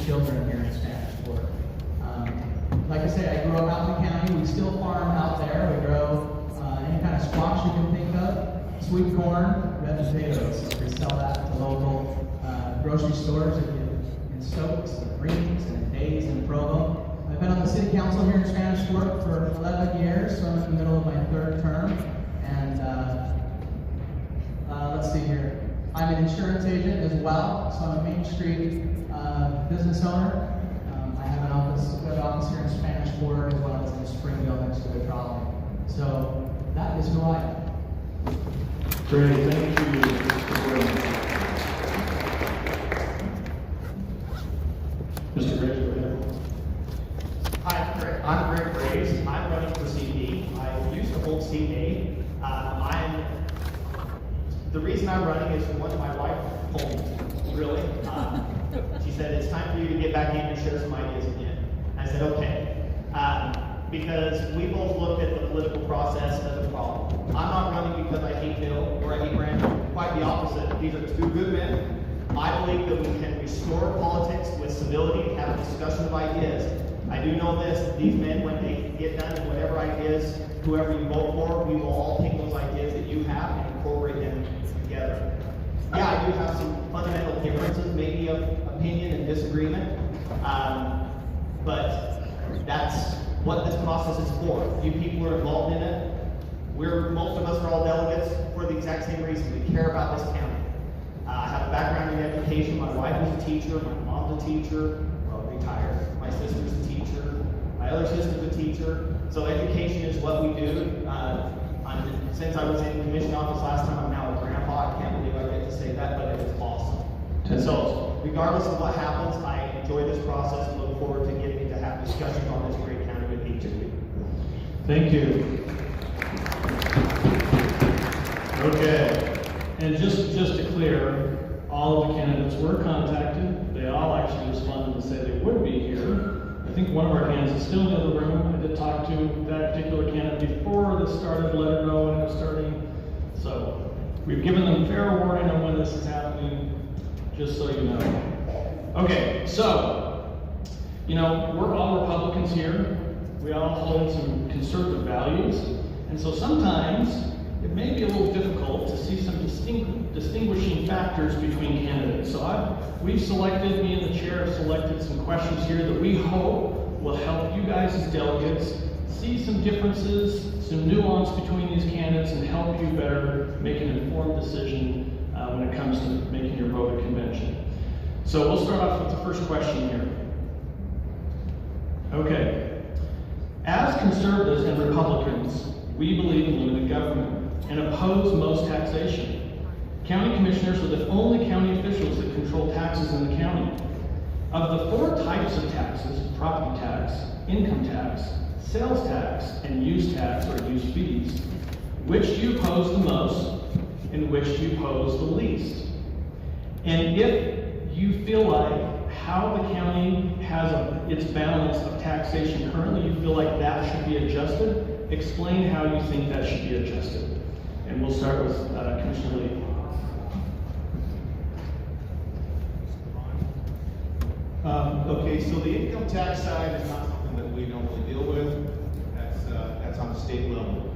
children here in Spanish Fork. Like I say, I grew up out in the county. We still farm out there. We grow any kind of squash you can think of, sweet corn, red potatoes. So we sell that to local grocery stores in Stokes, and Greens, and Days, and Provo. I've been on the city council here in Spanish Fork for 11 years, so I'm in the middle of my third term. And let's see here. I'm an insurance agent as well, so I'm a Main Street business owner. I have a good office here in Spanish Fork as well as in Springville next to the trolley. So that is who I am. Great, thank you, Mr. Gordon. Mr. Graves, go ahead. Hi, I'm Greg Graves. I'm running for CP. I used to hold seat A. The reason I'm running is one, my wife told me, really. She said, it's time for you to get back in and share some ideas again. I said, okay. Because we both looked at the political process as a problem. I'm not running because I hate Bill or I hate Brandon. Quite the opposite. These are two good men. I believe that we can restore politics with civility and have a discussion of ideas. I do know this, these men, when they get done with whatever ideas, whoever you vote for, we will all take those ideas that you have and incorporate them together. Yeah, I do have some fundamental differences, maybe of opinion and disagreement, but that's what this process is for. You people are involved in it. Most of us are all delegates for the exact same reason. We care about this county. I have a background in education. My wife was a teacher. My mom's a teacher. Well, retired. My sister's a teacher. My other sister's a teacher. So education is what we do. Since I was in the commission office last time, I'm now a grandpa. I can't believe I get to say that, but it was awesome. And so, regardless of what happens, I enjoy this process and look forward to getting to have discussions on this great county with each of you. Thank you. Okay. And just to clear, all of the candidates were contacted. They all actually responded to say they would be here. I think one of our candidates is still in the other room. I did talk to that particular candidate before this started, let her know when it was starting. So we've given them fair warning on when this is happening, just so you know. Okay, so, we're all Republicans here. We all hold some conservative values. And so sometimes it may be a little difficult to see some distinguishing factors between candidates. So me and the chair have selected some questions here that we hope will help you guys as delegates see some differences, some nuance between these candidates, and help you better make an informed decision when it comes to making your vote at convention. So we'll start off with the first question here. Okay. As conservatives and Republicans, we believe in limited government and oppose most taxation. County commissioners are the only county officials that control taxes in the county. Of the 4 types of taxes, property tax, income tax, sales tax, and use tax or use fees, which do you oppose the most and which do you oppose the least? And if you feel like how the county has its balance of taxation currently, you feel like that should be adjusted, explain how you think that should be adjusted. And we'll start with Commissioner Lee. Okay, so the income tax side is not something that we normally deal with. That's on the state level.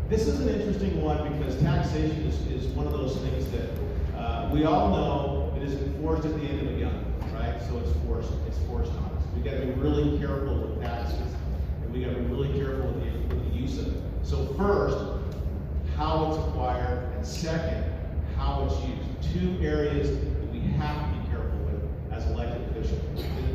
This is an interesting one because taxation is one of those things that we all know it is enforced at the end of a gun, right? So it's forced on us. We got to be really careful with taxes, and we got to be really careful with the use of it. So first, how it's acquired, and second, how it's used. 2 areas that we have to be careful with as elected officials.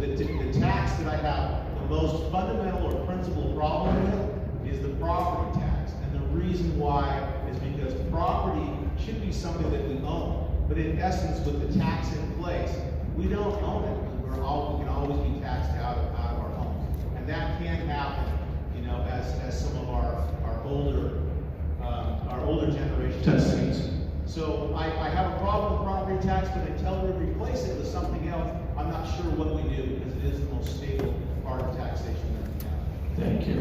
The tax that I have the most fundamental or principal problem with is the property tax. And the reason why is because property should be something that we own. But in essence, with the tax in place, we don't own it. We can always be taxed out of our homes. And that can happen, as some of our older generations. So I have a problem with property tax, but until we replace it with something else, I'm not sure what we do because it is the most stable part of taxation that we have. Thank you.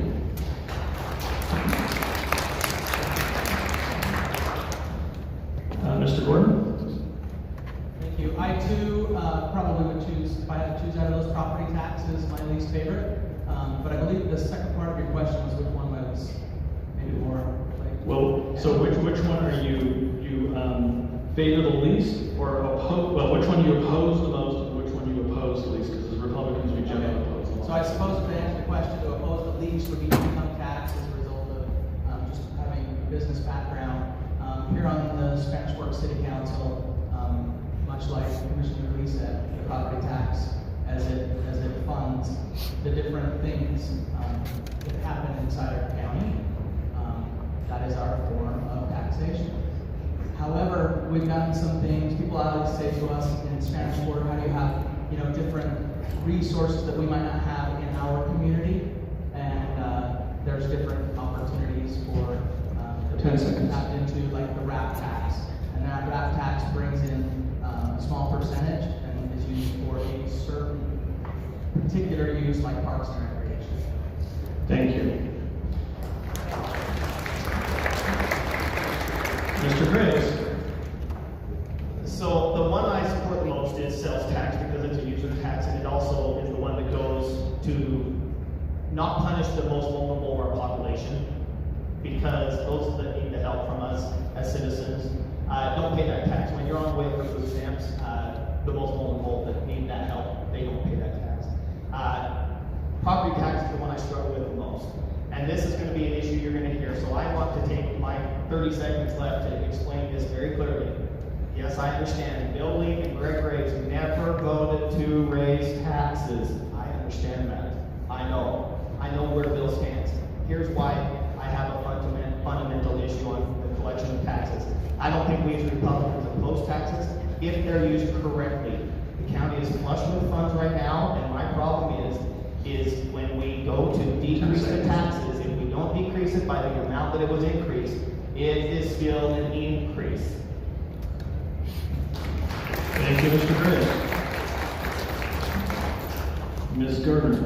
Mr. Gordon? Thank you. I too probably would choose, if I had to choose out of those property taxes my least favorite, but I believe the second part of your question was which one I was maybe more like. Well, so which one are you favor the least, or oppose? Well, which one do you oppose the most, and which one do you oppose the least? Because as Republicans, we generally oppose the most. So I suppose to answer the question, to oppose the least would be income tax as a result of just having a business background. Here on the Spanish Fork City Council, much like Commissioner Lee said, the property tax as it funds the different things that happen inside our county, that is our form of taxation. However, we've gotten some things, people always say to us in Spanish Fork, how do you have, different resources that we might not have in our community? And there's different opportunities for 10 seconds. Tapped into, like the RAP tax. And that RAP tax brings in a small percentage and is used for a certain particular use like parks and recreation. Thank you. Mr. Graves. So the one I support the most is sales tax because it's a user tax, and it also is the one that goes to not punish the most vulnerable of our population, because those that need the help from us as citizens don't pay that tax. When you're on the way for food stamps, the most vulnerable that need that help, they don't pay that tax. Property tax is the one I struggle with the most. And this is going to be an issue you're going to hear, so I want to take my 30 seconds left to explain this very clearly. Yes, I understand. Bill Lee and Greg Graves never voted to raise taxes. I understand that. I know where Bill stands. Here's why I have a fundamental issue on the collection of taxes. I don't think we as Republicans oppose taxes if they're used correctly. The county is flush with funds right now, and my problem is when we go to decrease the taxes, if we don't decrease it by the amount that it was increased, it is still an increase. Thank you, Mr. Graves. Ms. Gardner.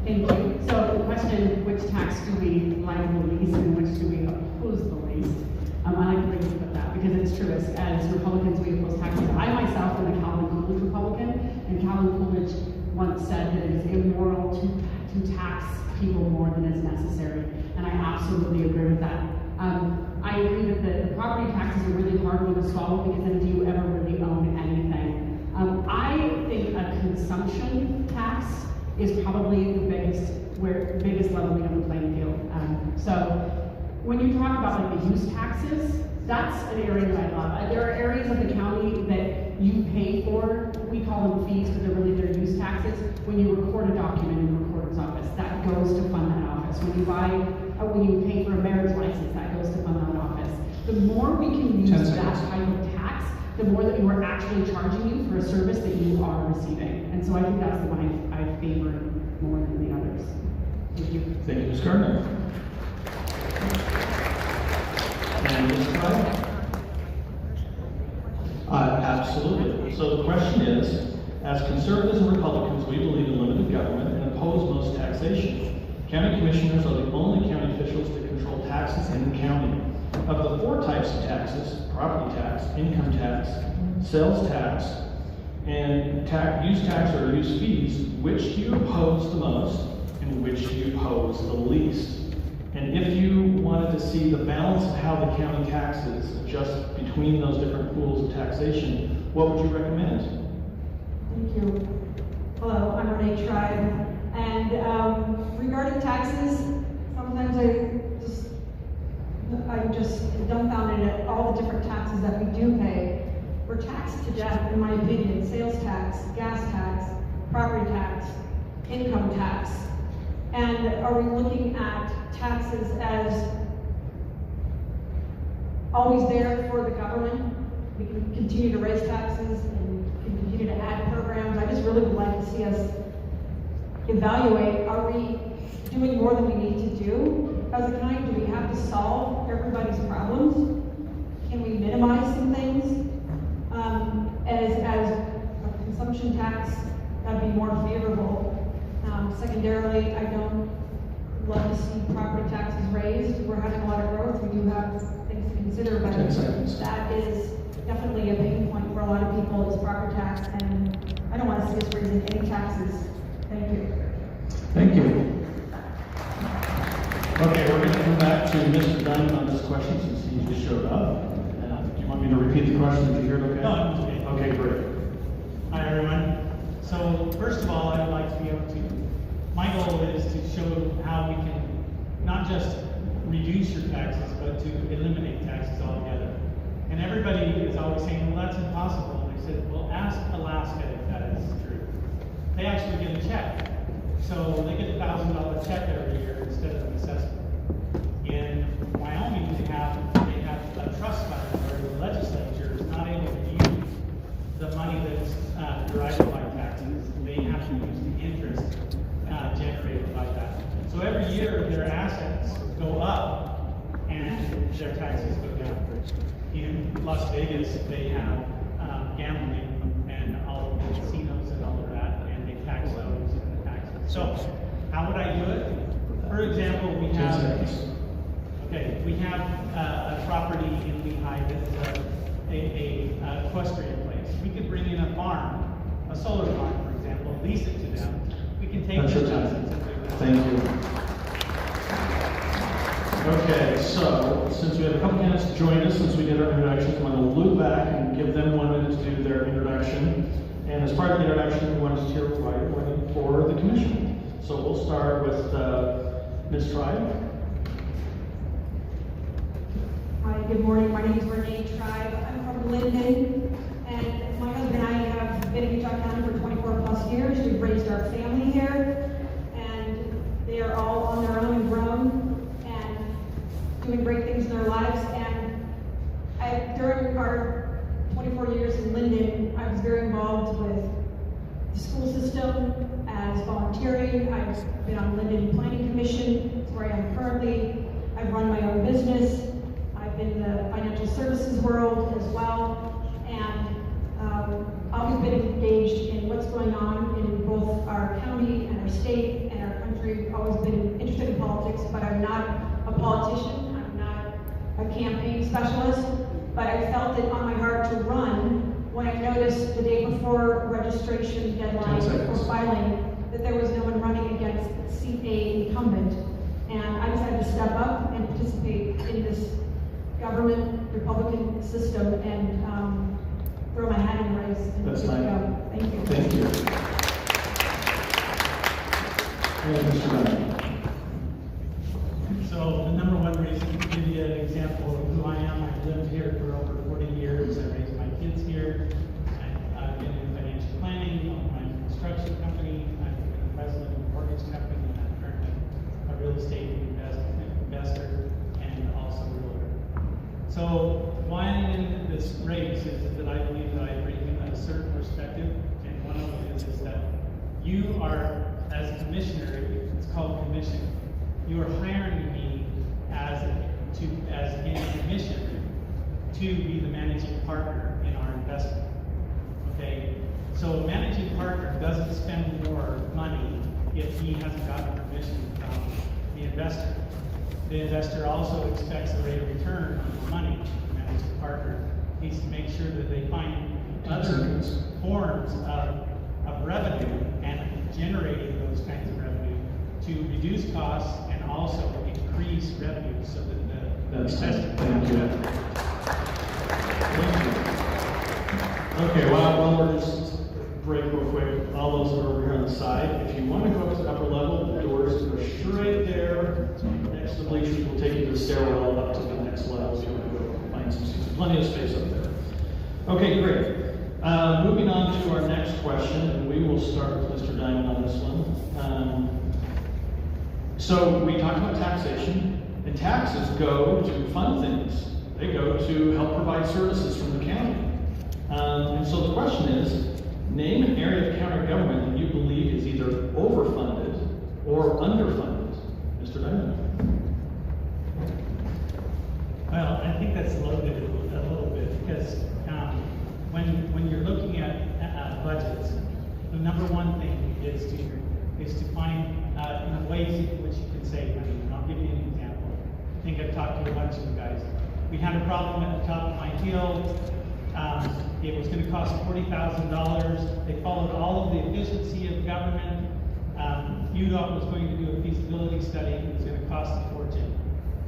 Thank you. So the question, which tax do we like the least and which do we oppose the least? I like to bring up that because it's true. As Republicans, we oppose taxes. I myself am a Calvin Coolidge Republican, and Calvin Coolidge once said that it is immoral to tax people more than is necessary, and I absolutely agree with that. I agree that the property taxes are really hard one to swallow because then do you ever really own anything? I think a consumption tax is probably the biggest leveling of the playing field. So when you talk about like the use taxes, that's an area that I love. There are areas of the county that you pay for. We call them fees, but they're really their use taxes. When you record a document in the recorder's office, that goes to fund that office. When you pay for a marriage license, that goes to fund that office. The more we can use that type of tax, the more that you are actually charging you for a service that you are receiving. And so I think that's the one I favor more than the others. Thank you. Thank you, Ms. Gardner. And Ms. Pryor? Absolutely. So the question is, as conservatives and Republicans, we believe in limited government and oppose most taxation. County commissioners are the only county officials that control taxes in the county. Of the 4 types of taxes, property tax, income tax, sales tax, and use tax or use fees, which do you oppose the most and which do you oppose the least? And if you wanted to see the balance of how the county taxes adjust between those different pools of taxation, what would you recommend? Thank you. Hello, I'm Renee Tribe. And regarding taxes, sometimes I'm just dumbfounded at all the different taxes that we do pay. We're taxed to death, in my opinion. Sales tax, gas tax, property tax, income tax. And are we looking at taxes as always there for the government? We can continue to raise taxes and continue to add programs. I just really would like to see us evaluate, are we doing more than we need to do as a county? Do we have to solve everybody's problems? Can we minimize some things? As a consumption tax, that'd be more favorable. Secondarily, I don't love to see property taxes raised. We're having a lot of growth. We do have things to consider, but that is definitely a pain point for a lot of people is property tax, and I don't want to see us raising any taxes. Thank you. Thank you. Okay, we're going to come back to Mr. Diamond on this question since he just showed up. Do you want me to repeat the question? Did you hear it okay? No, it's okay. Okay, great. Hi, everyone. So, first of all, I would like to be able to, my goal is to show how we can not just reduce your taxes, but to eliminate taxes altogether. And everybody is always saying, well, that's impossible. And I said, well, ask Alaska if that is true. They actually get a check. So they get a $1,000 check every year instead of an assessment. In Wyoming, they have a trust fund where the legislature is not able to use the money that's derived by taxes. They have to use the interest generated by that. So every year their assets go up and their taxes go down. In Las Vegas, they have gambling and all of the casinos and all of that, and they tax those and the taxes. So how would I do it? For example, we have a property in Lehigh that's a equestrian place. We could bring in a farm, a solar farm, for example, lease it to them. We can take That's their your taxes time. and do that. Thank you. Okay, so since we have a couple minutes to join us, since we did our introductions, I'm going to loop back and give them 1 minute to do their introduction. And as part of the introduction, we wanted to hear why you're running for the commission. So we'll start with Ms. Tribe. Hi, good morning. My name is Renee Tribe. I'm from Linden, and my husband and I have been in Utah County for 24 plus years. We've raised our family here, and they are all on their own and grown and doing great things in their lives. And during our 24 years in Linden, I was very involved with the school system as volunteering. I've been on Linden Planning Commission, where I am currently. I've run my own business. I've been in the financial services world as well, and always been engaged in what's going on in both our county and our state and our country. Always been interested in politics, but I'm not a politician. I'm not a campaign specialist, but I felt it on my heart to run when I noticed the day before registration deadline for filing that there was no one running against a incumbent, and I decided to step up and participate in this government Republican system and throw my hat in the race. And That's here we fine. go. Thank you. Thank you. And Mr. Diamond. So the number one reason, to give you an example of who I am, I've lived here for over 40 years. I raised my kids here. I've been in financial planning, own my construction company. I've been the president of a mortgage company, and I'm currently a real estate investor and also a realtor. So why I'm in this race is that I believe that I bring in a certain perspective, and one of them is that you are, as a commissioner, it's called commission. You are hiring me as in commission to be the managing partner in our investment. Okay, so a managing partner doesn't spend more money if he hasn't gotten permission from the investor. The investor also expects a rate of return on the money. The managing partner needs to make sure that they find other forms of revenue and generating those kinds of revenue to reduce costs and also increase revenue so that the investor Thank you. Thank you. Okay, well, we're just break real quick. All those that are over here on the side, if you want to go up to the upper level, the doors are straight there. Next to the bleachers will take you to the stairwell up to the next level. So you want to go find some seats. Plenty of space up there. Okay, great. Moving on to our next question, and we will start with Mr. Diamond on this one. So we talked about taxation, and taxes go to fund things. They go to help provide services from the county. And so the question is, name an area of county government that you believe is either overfunded or underfunded. Mr. Diamond. Well, I think that's loaded a little bit because when you're looking at budgets, the number one thing is to find ways in which you can save money. And I'll give you an example. I think I've talked to a bunch of you guys. We had a problem at the top of my hill It was gonna cost $40,000. They followed all of the efficiency of government. UDOT was going to do a feasibility study. It was gonna cost a fortune,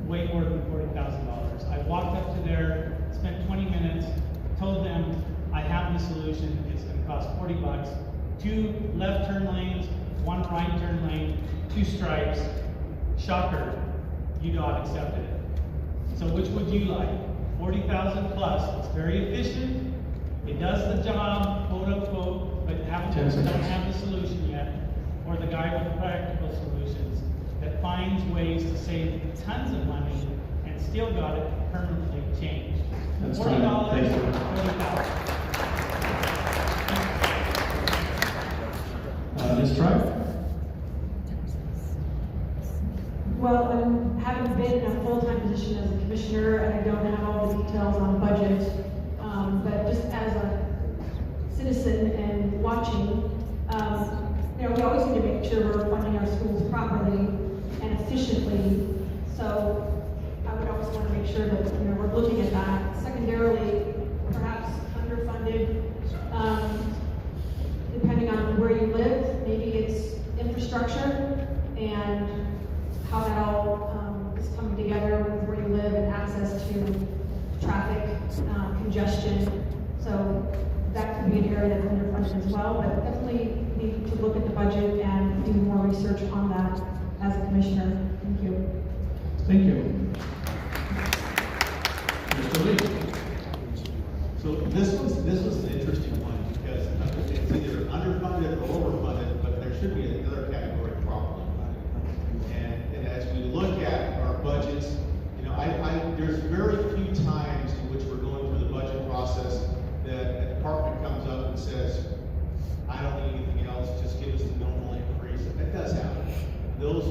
way more than $40,000. I walked up to there, spent 20 minutes, told them I have the solution. It's gonna cost $40. 2 left turn lanes, 1 right turn lane, 2 stripes. Shocker, UDOT accepted it. So which would you like? 40,000 plus. It's very efficient. It does the job, quote unquote, but don't have the solution yet. Or the guy with the practical solutions that finds ways to save tons of money and still got it permanently changed. That's $40, fine. Thank you. 40,000. Ms. Tribe? Well, I haven't been in a full-time position as a commissioner, and I don't have all the details on budget. But just as a citizen and watching, we always need to make sure we're funding our schools properly and efficiently. So I would always want to make sure that, we're looking at that. Secondarily, perhaps underfunded, depending on where you live, maybe it's infrastructure and how that all is coming together with where you live and access to traffic, congestion. So that could be an area that's underfunded as well, but definitely need to look at the budget and do more research on that as a commissioner. Thank you. Thank you. Mr. Lee? So this was an interesting one because it's either underfunded or overfunded, but there should be another category properly funded. And as we look at our budgets, there's very few times in which we're going through the budget process that a department comes up and says, I don't need anything else, just give us the normal increase. That does happen. Those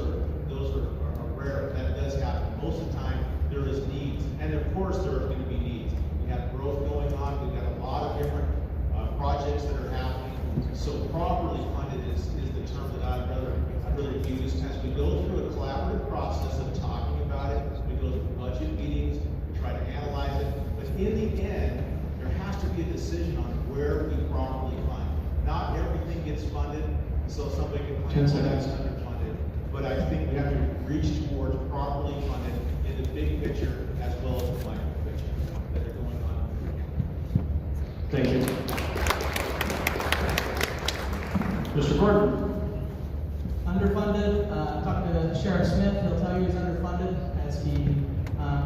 are rare. That does happen. Most of the time, there is needs, and of course, there are going to be needs. We have growth going on. We've got a lot of different projects that are happening. So properly funded is the term that I'd rather use. As we go through a collaborative process of talking about it, we go through budget meetings, we try to analyze it, but in the end, there has to be a decision on where we properly fund. Not everything gets funded, so somebody can claim that's underfunded. But I think we have to reach towards properly funded in the big picture as well as the micro picture that are going on. Thank you. Mr. Gordon? Underfunded, talk to Sheriff Smith, he'll tell you he's underfunded as he,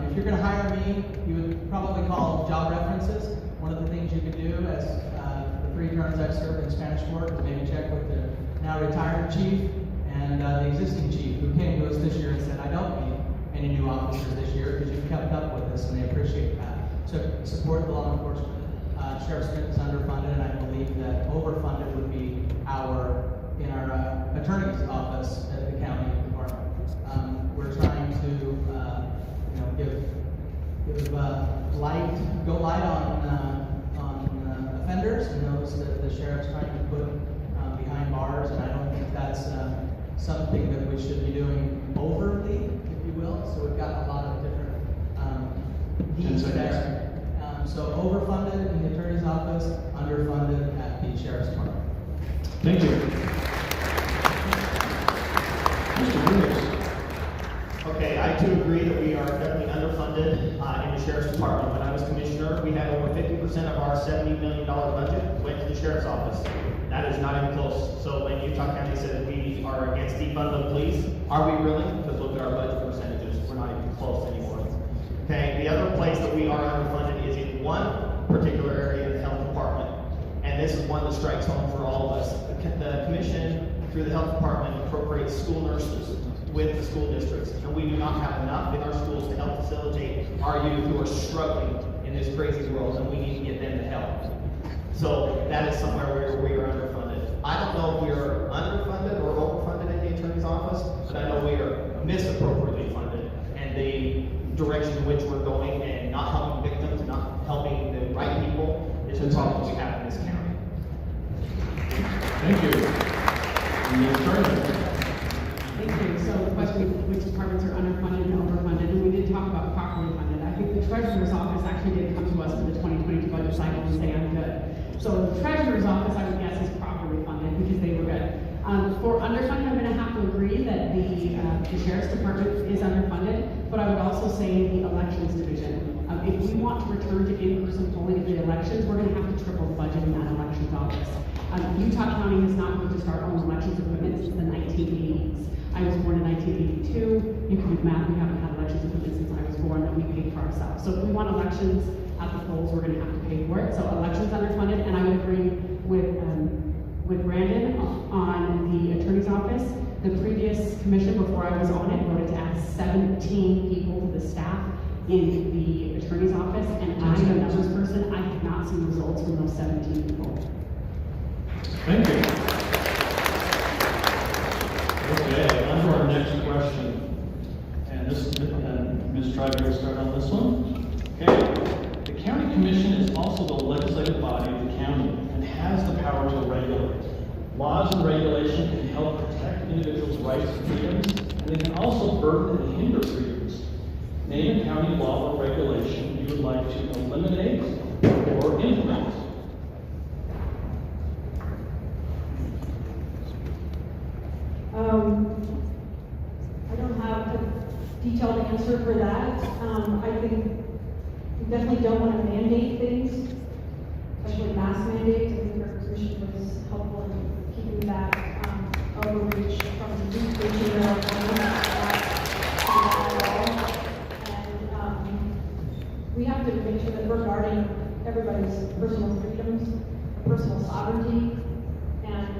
if you're gonna hire me, you would probably call job references. One of the things you could do as the 3 terms I've served in Spanish Fork is maybe check with the now retired chief and the existing chief who came to us this year and said, I don't need any new officers this year because you've kept up with us and they appreciate that. So support the law enforcement. Sheriff Smith is underfunded, and I believe that overfunded would be in our attorney's office at the county department. We're trying to, give go light on offenders and those that the sheriff's trying to put behind bars, and I don't think that's something that we should be doing overtly, if you will. So we've got a lot of different needs there. So overfunded in the attorney's office, underfunded at the sheriff's department. Thank you. Mr. Williams? Okay, I too agree that we are definitely underfunded in the sheriff's department. When I was commissioner, we had over 50% of our $70 million budget went to the sheriff's office. That is not even close. So when Utah County said that we are against defund the police, are we really? Because look at our budget percentages. We're not even close anymore. Okay, the other place that we are underfunded is in one particular area in the health department. And this is one that strikes home for all of us. The commission, through the health department, appropriates school nurses with the school districts. And we do not have enough in our schools to help facilitate our youth who are struggling in this crazy world, and we need to get them to help. So that is somewhere where we are underfunded. I don't know if we are underfunded or overfunded in the attorney's office, but I know we are misappropriately funded. And the direction in which we're going and not helping victims, not helping the right people, is the problem we have in this county. Thank you. The attorney? Thank you. So the question, which departments are underfunded and overfunded, and we did talk about properly funded. I think the treasurer's office actually did come to us for the 2022 budget cycle and say, I'm good. So the treasurer's office, I would guess, is properly funded because they were good. For underfunded, I'm gonna have to agree that the sheriff's department is underfunded, but I would also say the elections division. If we want to return to in-person polling of the elections, we're gonna have to triple the budget in that elections office. Utah County has not purchased our own elections equipment since the 1980s. I was born in 1982. You can do math, we haven't had elections equipment since I was born that we paid for ourselves. So if we want elections at the polls, we're gonna have to pay for it. So elections underfunded, and I would agree with Brandon on the attorney's office. The previous commission before I was on it voted to add 17 people to the staff in the attorney's office, and I, a numbers person, I did not see results from those 17 people. Thank you. Okay, on to our next question. And Ms. Tribe, will start on this one. Okay. The county commission is also the legislative body of the county and has the power to regulate. Laws and regulation can help protect individuals' rights and freedoms, and they can also burden and hinder freedoms. Name a county law or regulation you would like to eliminate or implement. I don't have a detailed answer for that. I think we definitely don't want to mandate things, especially mass mandates. I think our commission was helpful in keeping that overreach from the youth reaching and we have to make sure that we're guarding everybody's personal freedoms, personal sovereignty, and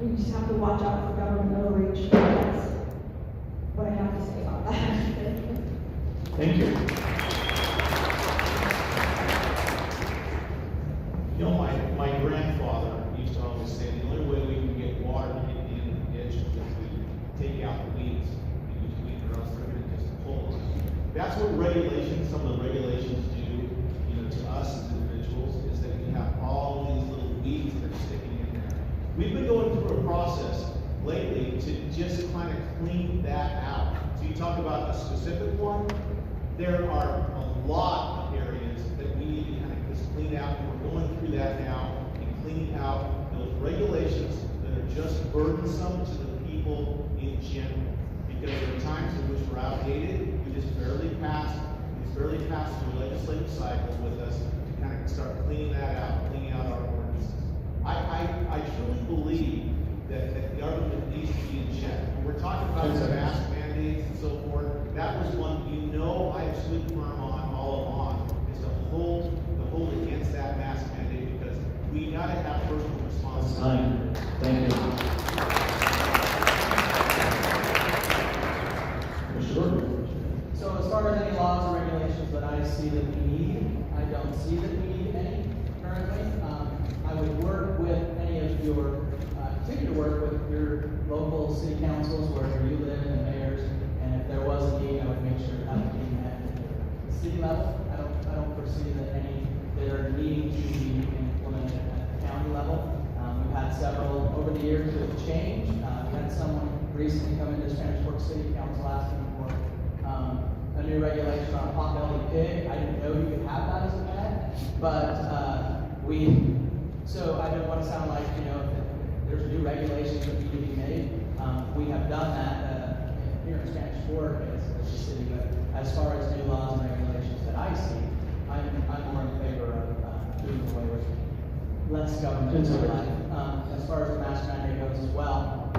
we just have to watch out for government overreach. That's what I have to say about that. Thank you. You know, my grandfather used to always say the only way we can get water to get in the ditch is if we take out the weeds. We use weeds or else they're going to just pull us. That's what regulations, some of the regulations do, to us as individuals, is that you have all these little weeds that are sticking in there. We've been going through a process lately to just kind of clean that out. So you talk about a specific one, there are a lot of areas that we need to kind of just clean out, and we're going through that now and cleaning out those regulations that are just burdensome to the people in general. Because there are times in which we're outdated, we just barely pass through the legislative cycle with us to kind of start cleaning that out, cleaning out our ordinances. I truly believe that the government needs to be in check. When we're talking about the mask mandates and so forth, that was one I have stood firm on all along, is to hold against that mask mandate, because we gotta have personal responsibility. Thank you. Mr. Gordon. So as far as any laws or regulations that I see that we need, I don't see that we need any currently. I would work with any of your, continue to work with your local city councils wherever you live and mayors, and if there was a need, I would make sure that would be met at the city level. I don't foresee that any that are needing to be implemented at the county level. We've had several over the years that have changed. We had someone recently come into Spanish Fork City Council asking for a new regulation on pot-bellied pig. I didn't know you could have that as a pet, but so I don't want to sound like, if there's new regulations that need to be made. We have done that here in Spanish Fork as a city, but as far as new laws and regulations that I see, I'm more in favor of doing away with less government in our life. As far as the mask mandate goes as well,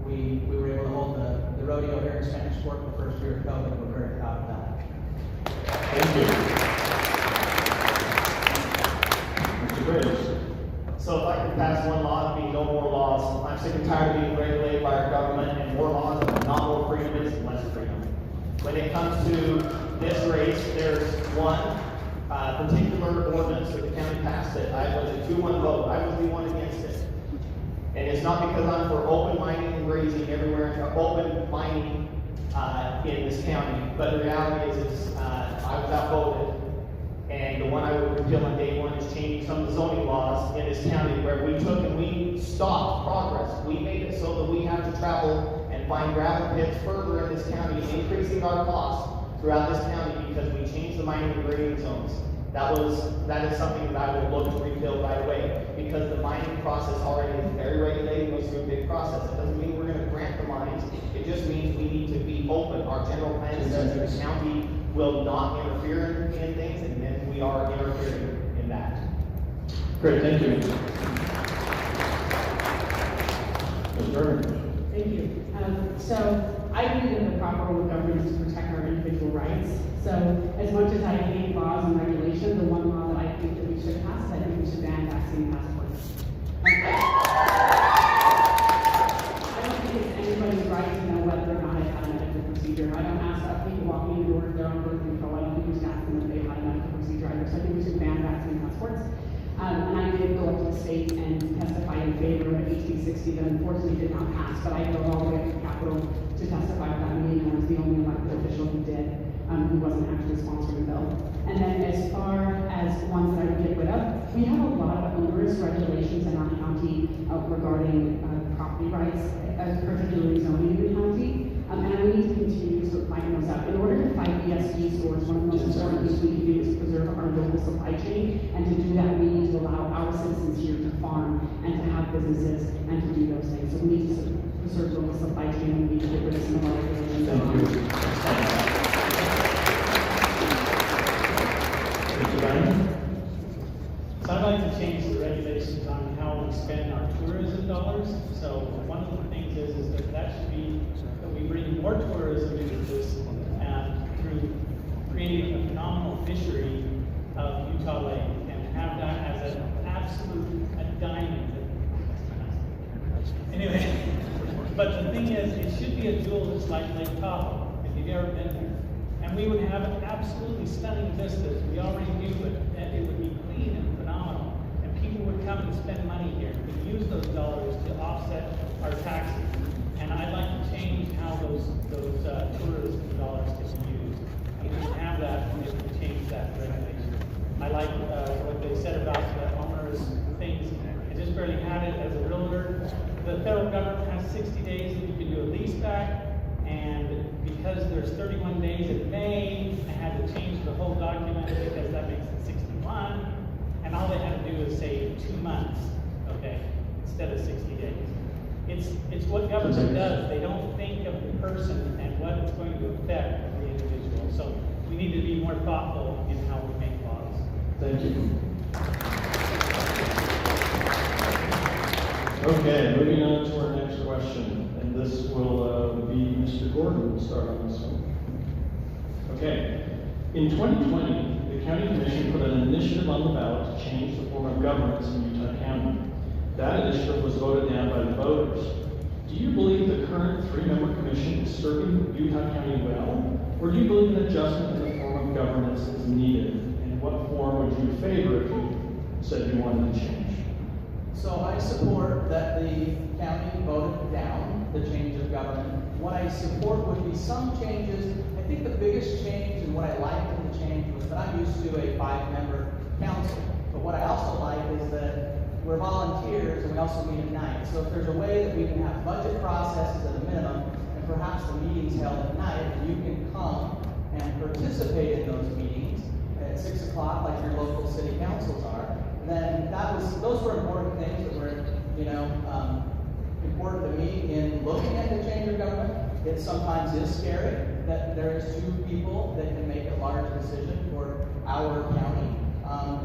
we were able to hold the rodeo here in Spanish Fork the first year of COVID. We're very proud of that. Thank you. Mr. Graves. So if I could pass one law, it'd be no more laws. I'm sick and tired of being regulated by our government, and more laws and not more freedom is less freedom. When it comes to this race, there's one particular ordinance that the county passed it. I was a 2-1 vote. I was the one against it. And it's not because I'm for open mining and grazing everywhere, open mining in this county, but the reality is I was outvoted. And the one I would repeal on day one is changing some of the zoning laws in this county, where we took and we stopped progress. We made it so that we have to travel and find gravel pits further in this county, increasing our costs. throughout this county because we changed the mining and grading zones. That is something that I would look to rebuild right away, because the mining process already is very regulated, goes through a big process. It doesn't mean we're gonna grant the mines, it just means we need to be open. Our general plan says that the county will not interfere in things, and then we are interfering in that. Great, thank you. Ms. Berger. Thank you. So I believe in the proper role of government is to protect our individual rights. So as much as I hate laws and regulation, the one law that I think that we should pass is I think we should ban vaccine passports. I don't think it's anybody's right to know whether or not I've had a medical procedure. I don't ask people walking in the door if they're on birth control. I don't think we should ask them if they've had a medical procedure either. So I think we should ban vaccine passports. And I did go up to the state and testify in favor of HB 60 that unfortunately did not pass, but I drove all the way to the Capitol to testify at that meeting, and I was the only elected official who did, who wasn't actually sponsoring the bill. And then as far as ones that I would get rid of, we have a lot of onerous regulations in our county regarding property rights, particularly zoning in the county. And we need to continue to find those out. In order to fight ESG stores, one of the most important things we can do is preserve our local supply chain. And to do that, we need to allow our citizens here to farm and to have businesses and to do those things. So we need to preserve local supply chain, and we need to get rid of some of our regulations. Thank you. Mr. Bynum? So I'd like to change the regulations on how we spend our tourism dollars. So one of the things is that should be that we bring more tourism into this through creating a phenomenal fishery of Utah Lake and have that as an absolute diamond. Anyway, but the thing is, it should be a jewel just like Lake Tahoe, if you've ever been there. And we would have absolutely stunning vistas. We already do, but it would be clean and phenomenal. And people would come and spend money here. We'd use those dollars to offset our taxes. And I'd like to change how those tourism dollars get used. We can have that, and we change that regulation. I like what they said about the owners' things. I just barely had it as a realtor. The federal government has 60 days that you can do a lease back. And because there's 31 days in May, I had to change the whole document because that makes it 61. And all they had to do is say 2 months, okay, instead of 60 days. It's what government does. They don't think of the person and what it's going to affect the individual. So we need to be more thoughtful in how we make laws. Thank you. Okay, moving on to our next question. And this will be Mr. Gordon will start on this one. Okay. In 2020, the County Commission put an initiative on the ballot to change the form of governance in Utah County. That initiative was voted down by the voters. Do you believe the current 3-member commission is serving Utah County well, or do you believe an adjustment in the form of governance is needed? And what form would you favor if you said you wanted to change? So I support that the county voted down the change of government. What I support would be some changes. I think the biggest change and what I liked in the change was that I'm used to a 5-member council. But what I also like is that we're volunteers and we also meet at night. So if there's a way that we can have budget processes at a minimum and perhaps the meetings held at night, and you can come and participate in those meetings at 6 o'clock like your local city councils are, then those were important things that were, important to me in looking at the change of government. It sometimes is scary that there is 2 people that can make a large decision for our county.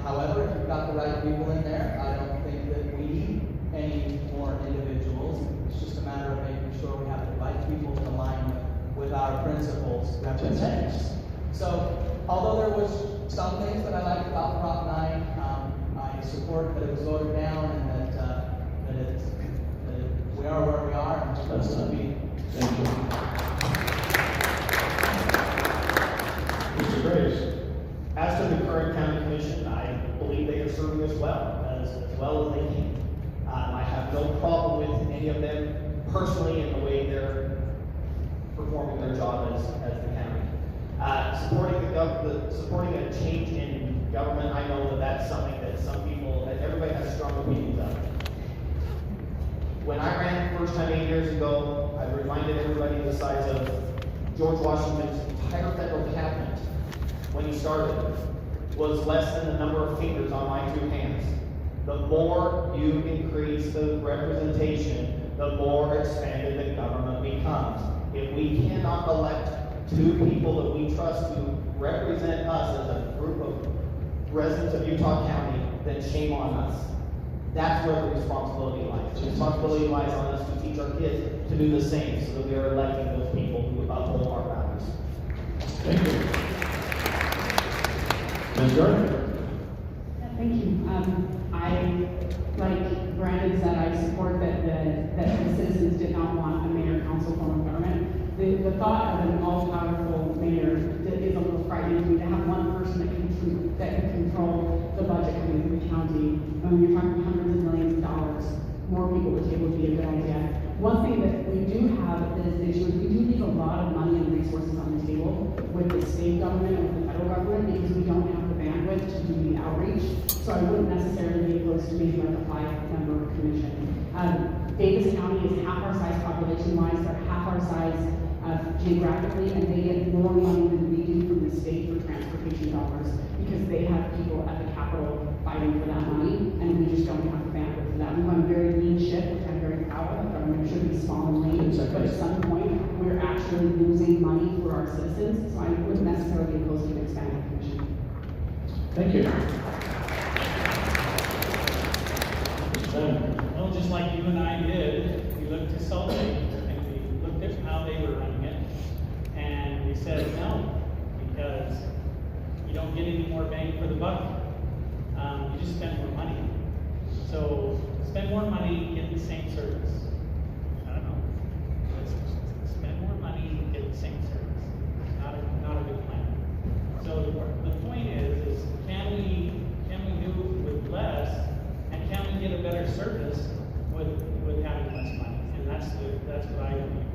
However, if you've got the right people in there, I don't think that we need any more individuals. It's just a matter of making sure we have the right people to align with our principles representing us. So, although there was some things that I liked about Prop 9, I support that it was voted down and that we are where we are and we're supposed to be. Thank you. Mr. Graves. As to the current county commission, I believe they are serving us as well as they can. I have no problem with any of them personally in the way they're performing their job as the county. Supporting a change in government, I know that that's something that everybody has strong opinions of. When I ran the first time 8 years ago, I reminded everybody the size of George Washington's entire federal cabinet, when he started, was less than the number of fingers on my two hands. The more you increase the representation, the more expanded the government becomes. If we cannot elect two people that we trust to represent us as a group of residents of Utah County, then shame on us. That's where the responsibility lies. The responsibility lies on us to teach our kids to do the same, so that we are electing those people who uphold our values. Thank you. Ms. Gardner? Thank you. Like Brandon said, I support that the citizens did not want a mayor council form of government. The thought of an all-powerful mayor is a little frightening to me, to have one person that can control the budget coming through the county. When you're talking hundreds of millions of dollars, more people at the table would be a good idea. One thing that we do have is the issue is we do leave a lot of money and resources on the table with the state government and with the federal government, because we don't have the bandwidth to do the outreach. So I wouldn't necessarily be opposed to maybe like a 5-member commission. Davis County is half our size population-wise, they're half our size geographically, and they get more money than we do from the state for transportation dollars, because they have people at the Capitol fighting for that money, and we just don't have the bandwidth for that. We run a very lean ship, which I'm very proud of. Government should be small and lean, but at some point, we're actually losing money for our citizens, so I wouldn't necessarily be opposed to an expanded commission. Thank you. Well, just like you and I did, we looked to Salt Lake and we looked at how they were running it, and we said no, because you don't get any more bang for the buck. You just spend more money. So spend more money, get the same service. I don't know. Let's spend more money, get the same service. Not a good plan. So the point is can we do with less, and can we get a better service with having less money? And that's what I believe.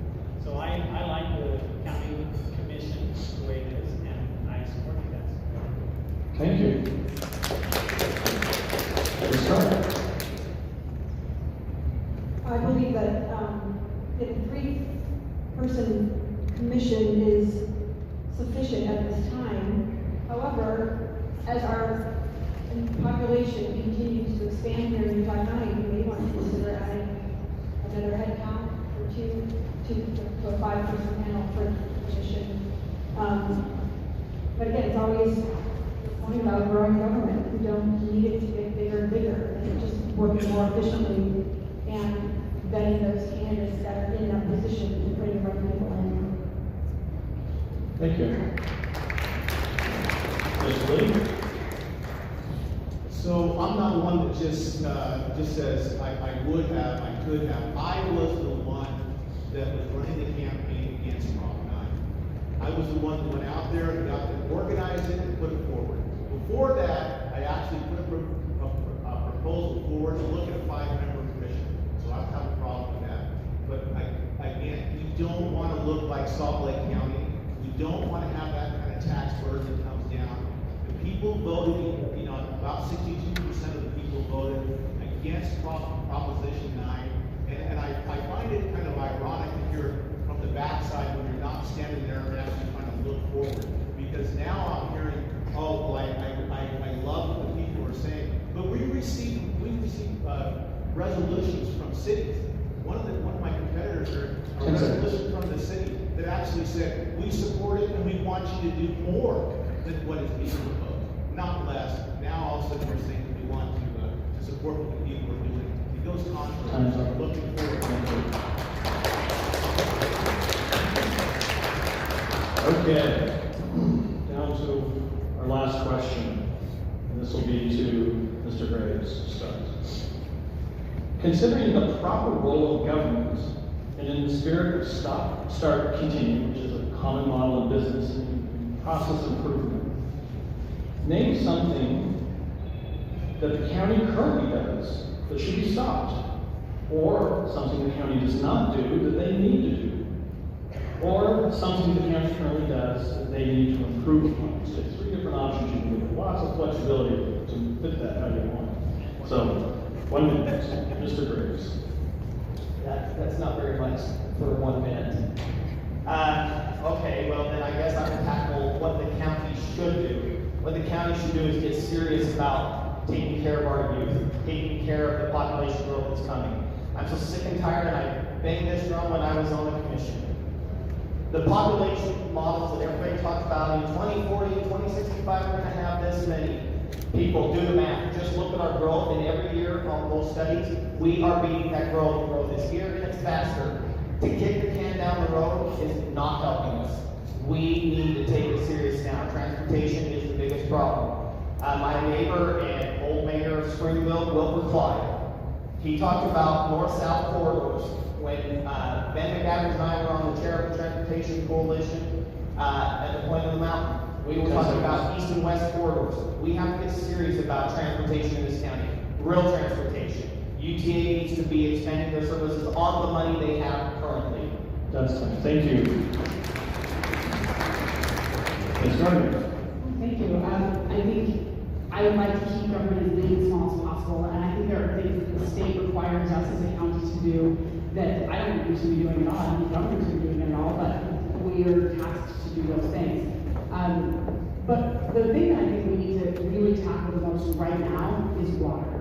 So I like the county commission the way it is, and I support you guys. Thank you. Ms. Gardner? I believe that a 3-person commission is sufficient at this time. However, as our population continues to expand here in Utah County, we may want to consider adding another head count or two to a 5-person panel for the commission. But again, it's always talking about growing government. We don't need it to get bigger and bigger, and just working more efficiently and vetting those candidates that are in that position and putting the right people in. Thank you. Ms. Lee? So I'm not one that just says I would have, I could have. I was the one that was running the campaign against Prop 9. I was the one that went out there and got to organize it and put it forward. Before that, I actually put a proposal forward to look at a 5-member commission. So I don't have a problem with that. But again, we don't want to look like Salt Lake County. We don't want to have that kind of tax burden that comes down. The people voted, about 62% of the people voted against Proposition 9. And I find it kind of ironic to hear from the backside when you're not standing there and actually trying to look forward. Because now I'm hearing, oh, well, I love what the people are saying. But we receive resolutions from cities. One of my competitors are a resolution from the city that actually said, we support it and we want you to do more than what is being proposed, not less. Now all of a sudden we're saying that we want to support what the people are doing. It goes contrary. So I'm looking forward to it. Okay. Down to our last question, and this will be to Mr. Graves to start. Considering the proper role of government, and in the spirit of stop, start, continue, which is a common model in business and process improvement, name something that the county currently does that should be stopped, or something the county does not do that they need to do, or something the county currently does that they need to improve upon. So 3 different options you can give, lots of flexibility to fit that how you want. So, 1 minute, Mr. Graves. That's not very much for 1 minute. Okay, well then I guess I'm gonna tackle what the county should do. What the county should do is get serious about taking care of our youth, taking care of the population growth that's coming. I'm so sick and tired, and I banged this drum when I was on the commission. The population models that everybody talks about in 2040, 2065, we're gonna have this many people. Do the math. Just look at our growth, and every year on those studies, we are beating that growth. The growth is here, and it's faster. To kick the can down the road is not helping us. We need to take it serious now. Transportation is the biggest problem. My neighbor and old mayor of Springville, Wilbur Clyde, he talked about north-south corridors. When Ben McAdams and I were on the chair of the Transportation Coalition at the point of the mountain, we were talking about east and west corridors. We have to get serious about transportation in this county, real transportation. UTA needs to be expanding their services on the money they have currently. That's fine. Thank you. Ms. Gardner. Thank you. I think I would like to keep government as big and small as possible, and I think there are things that the state requires us as a county to do that I don't think we should be doing at all. I think government should be doing it at all, but we are tasked to do those things. But the thing that I think we need to really tackle the most right now is water.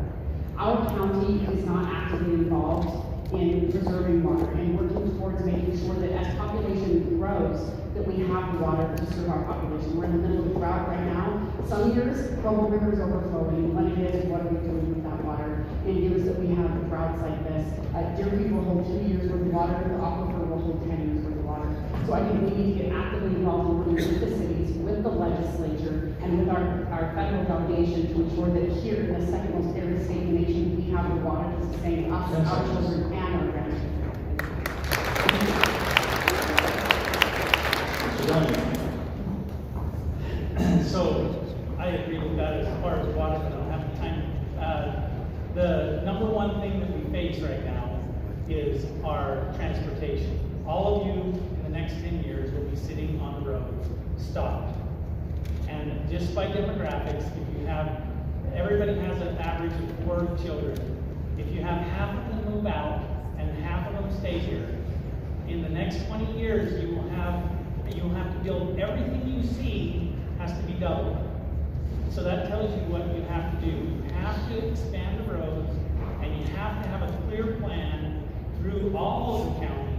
Our county is not actively involved in preserving water and working towards making sure that as population grows, that we have the water to serve our population. We're in the middle of a drought right now. Some years, Provo River is overflowing. When it is, what are we doing with that water? In years that we have droughts like this, Deer Creek will hold 2 years worth of water, the aquifer will hold 10 years worth of water. So I think we need to get actively involved in working with the cities, with the legislature, and with our federal delegation to ensure that here in the second most arid state in the nation, we have the water to sustain us, our children, and our grandchildren. So, I agree with that as far as water, but I don't have the time. The number one thing that we face right now is our transportation. All of you in the next 10 years will be sitting on the road, stopped. And just by demographics, if you have, everybody has an average of 4 children. If you have half of them move out and half of them stay here, in the next 20 years, you will have to build everything you see has to be doubled. So that tells you what you have to do. You have to expand the roads, and you have to have a clear plan through all of the county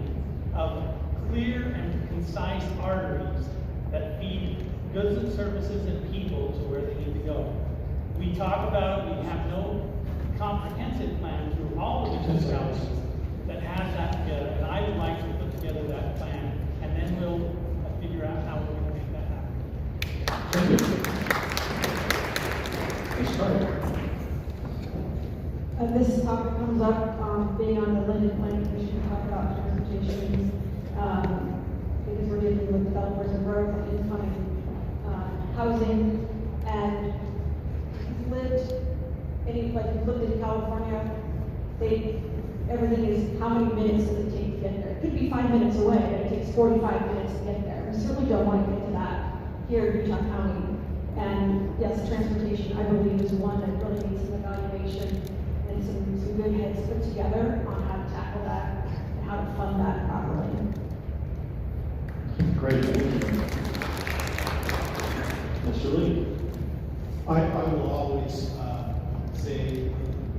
of clear and concise arteries that feed goods and services and people to where they need to go. We talk about it, we have no comprehensive plan through all of the counties that has that together, and I would like to put together that plan, and then we'll figure out how we're going to make that happen. Thank you. Ms. Gardner. This topic comes up, being on the Linden Planning Commission, talk about transportation, because we're dealing with developers and growth and incoming housing, and lived in California, everything is how many minutes does it take to get there? It could be 5 minutes away, but it takes 45 minutes to get there. We certainly don't want to get to that here in Utah County. And yes, transportation, I believe, is one that really needs some evaluation and some good heads put together on how to tackle that and how to fund that properly. Great. Mr. Lee. I will always say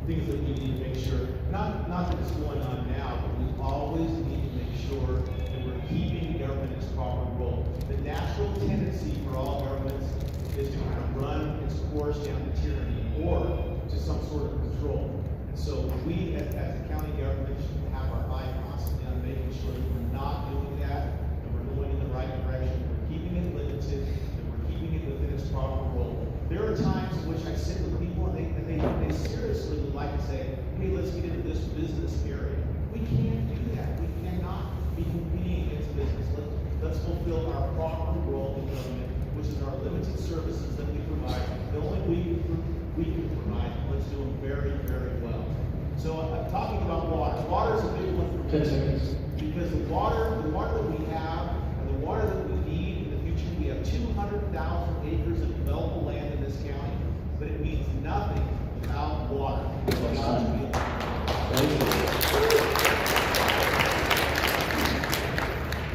things that we need to make sure, not that it's going on now, but we always need to make sure that we're keeping government its proper role. The natural tendency for all governments is to kind of run its course down to tyranny or to some sort of control. And so we, as the county government, should have our eye constantly on making sure that we're not doing that, and we're going in the right direction, we're keeping it limited, and we're keeping it within its proper role. There are times in which I sit with people and they seriously would like to say, hey, let's get into this business area. We can't do that. We cannot be competing against business. Let's fulfill our proper role in government, which is our limited services that we provide. The only we can provide, let's do them very, very well. So I'm talking about water. Water is a big one for 10 seconds. because the water that we have and the water that we need in the future, we have 200,000 acres of developable land in this county, but it means nothing without water.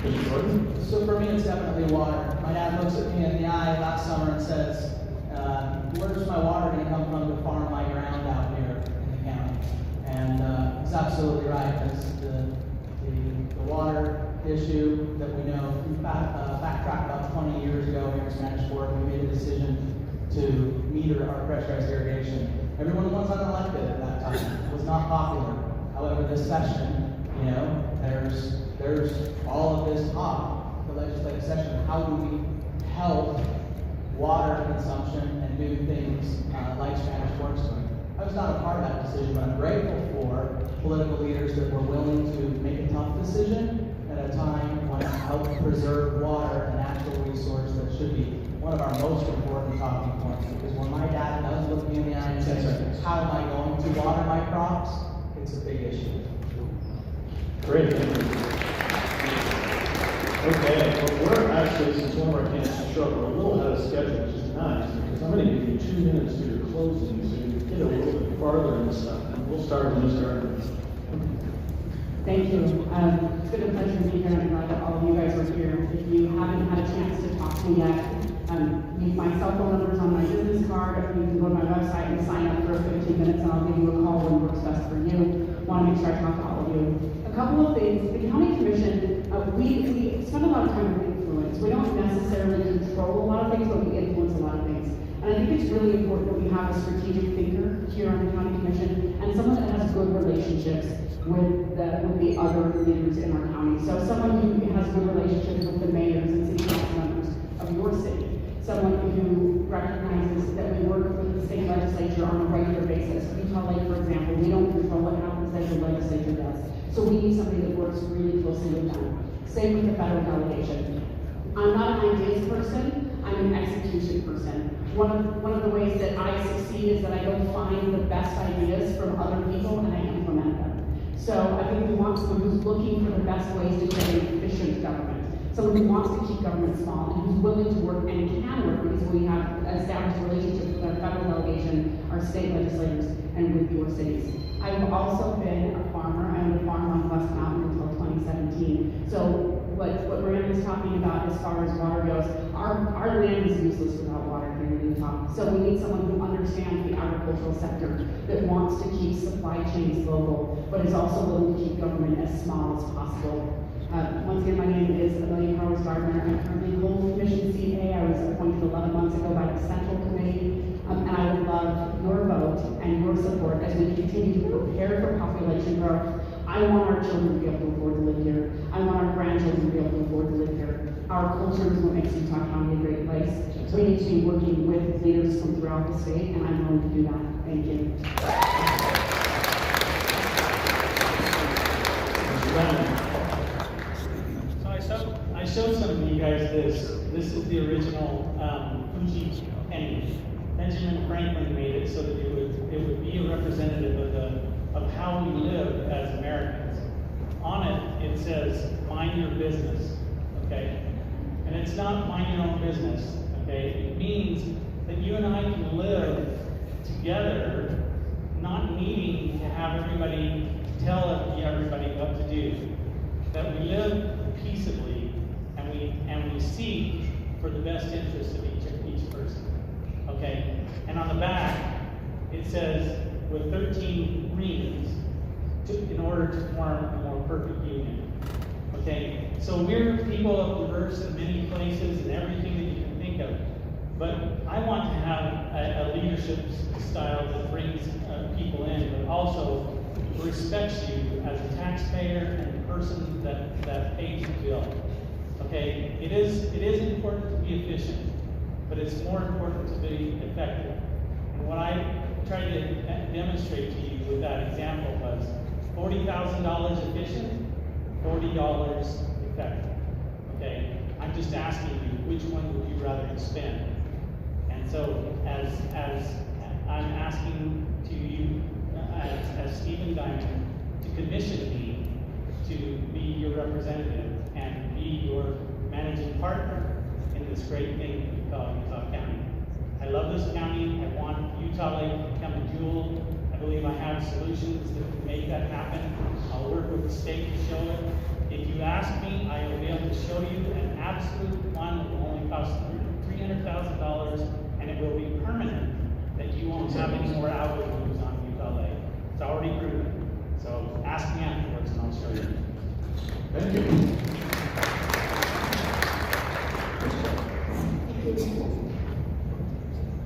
Mr. Jordan? So for me, it's definitely water. My dad looks at me in the eye last summer and says, where's my water going to come from to farm my ground out here in the county? And he's absolutely right. That's the water issue that we know. We backtracked about 20 years ago here in Spanish Fork. We made a decision to meter our pressurized irrigation. Everyone was unelected at that time. It was not popular. However, this session, you know, there's all of this talk, the legislative session, how do we help water consumption and do things like Spanish Fork's doing. I was not a part of that decision, but I'm grateful for political leaders that were willing to make a tough decision at a time when it helped preserve water, a natural resource that should be one of our most important talking points. Because when my dad does look me in the eye and says, how am I going to water my crops? It's a big issue. Great, thank you. Okay, well, we're actually, since one of our candidates showed up, we're a little ahead of schedule, which is nice, because I'm going to give you 2 minutes to your closing, so you can get a little bit farther into stuff. And we'll start with Mr. Ernst. Thank you. It's been a pleasure to be here, and I'm glad that all of you guys are here. If you haven't had a chance to talk to me yet, my cell phone number is on my business card. You can go to my website and sign up for 15 minutes, and I'll give you a call when works best for you. Want to make sure I talk to all of you. A couple of things. The county commission, we spend a lot of time with influence. We don't necessarily control a lot of things, but we influence a lot of things. And I think it's really important that we have a strategic thinker here on the county commission and someone that has good relationships with the other leaders in our county. So someone who has good relationships with the mayors and city council members of your city. Someone who recognizes that we work with the state legislature on a regular basis. Utah Lake, for example, we don't control what happens as the legislature does. So we need somebody that works really closely with them. Same with the federal delegation. I'm not an ideas person, I'm an execution person. One of the ways that I succeed is that I go find the best ideas from other people and I implement them. So I think we want someone who's looking for the best ways to create efficient government. Someone who wants to keep government small and who's willing to work and can work because we have established relationships with our federal delegation, our state legislators, and with your cities. I've also been a farmer. I owned a farm on West Mountain until 2017. So what Miranda was talking about as far as water goes, our land is useless without water here in Utah. So we need someone who understands the agricultural sector, that wants to keep supply chains local, but is also willing to keep government as small as possible. Once again, my name is Amelia Powers Gardner. I currently hold Commission Seat A. I was appointed 11 months ago by the Central Committee, and I would love your vote and your support as we continue to prepare for population growth. I want our children to be able to afford to live here. I want our grandchildren to be able to afford to live here. Our culture is what makes Utah County a great place. We need to be working with leaders from throughout the state, and I'm willing to do that. Thank you. I showed some of you guys this. This is the original Fuji penny. Benjamin Franklin made it so that it would be a representative of how we live as Americans. On it says, mind your business, okay? And it's not mind your own business, okay? It means that you and I can live together, not needing to have everybody tell everybody what to do. That we live peaceably and we seek for the best interest of each person. Okay? And on the back, it says, with 13 rings, in order to form a more perfect union. Okay? So we're people of diverse in many places and everything that you can think of. But I want to have a leadership style that brings people in, but also respects you as a taxpayer and the person that pays the bill. Okay? It is important to be efficient, but it's more important to be effective. And what I tried to demonstrate to you with that example was $40,000 efficient, $40 effective. Okay? I'm just asking you, which one would you rather spend? And so, as I'm asking to you, as Stephen Diamond, to commission me to be your representative and be your managing partner in this great thing that we call Utah County. I love this county. I want Utah Lake to become a jewel. I believe I have solutions that can make that happen. I'll work with the state to show it. If you ask me, I will be able to show you an absolute one that will only cost $300,000, and it will be permanent, that you won't have any more outgoings on Utah Lake. It's already proven. So ask me afterwards and I'll show you. Thank you.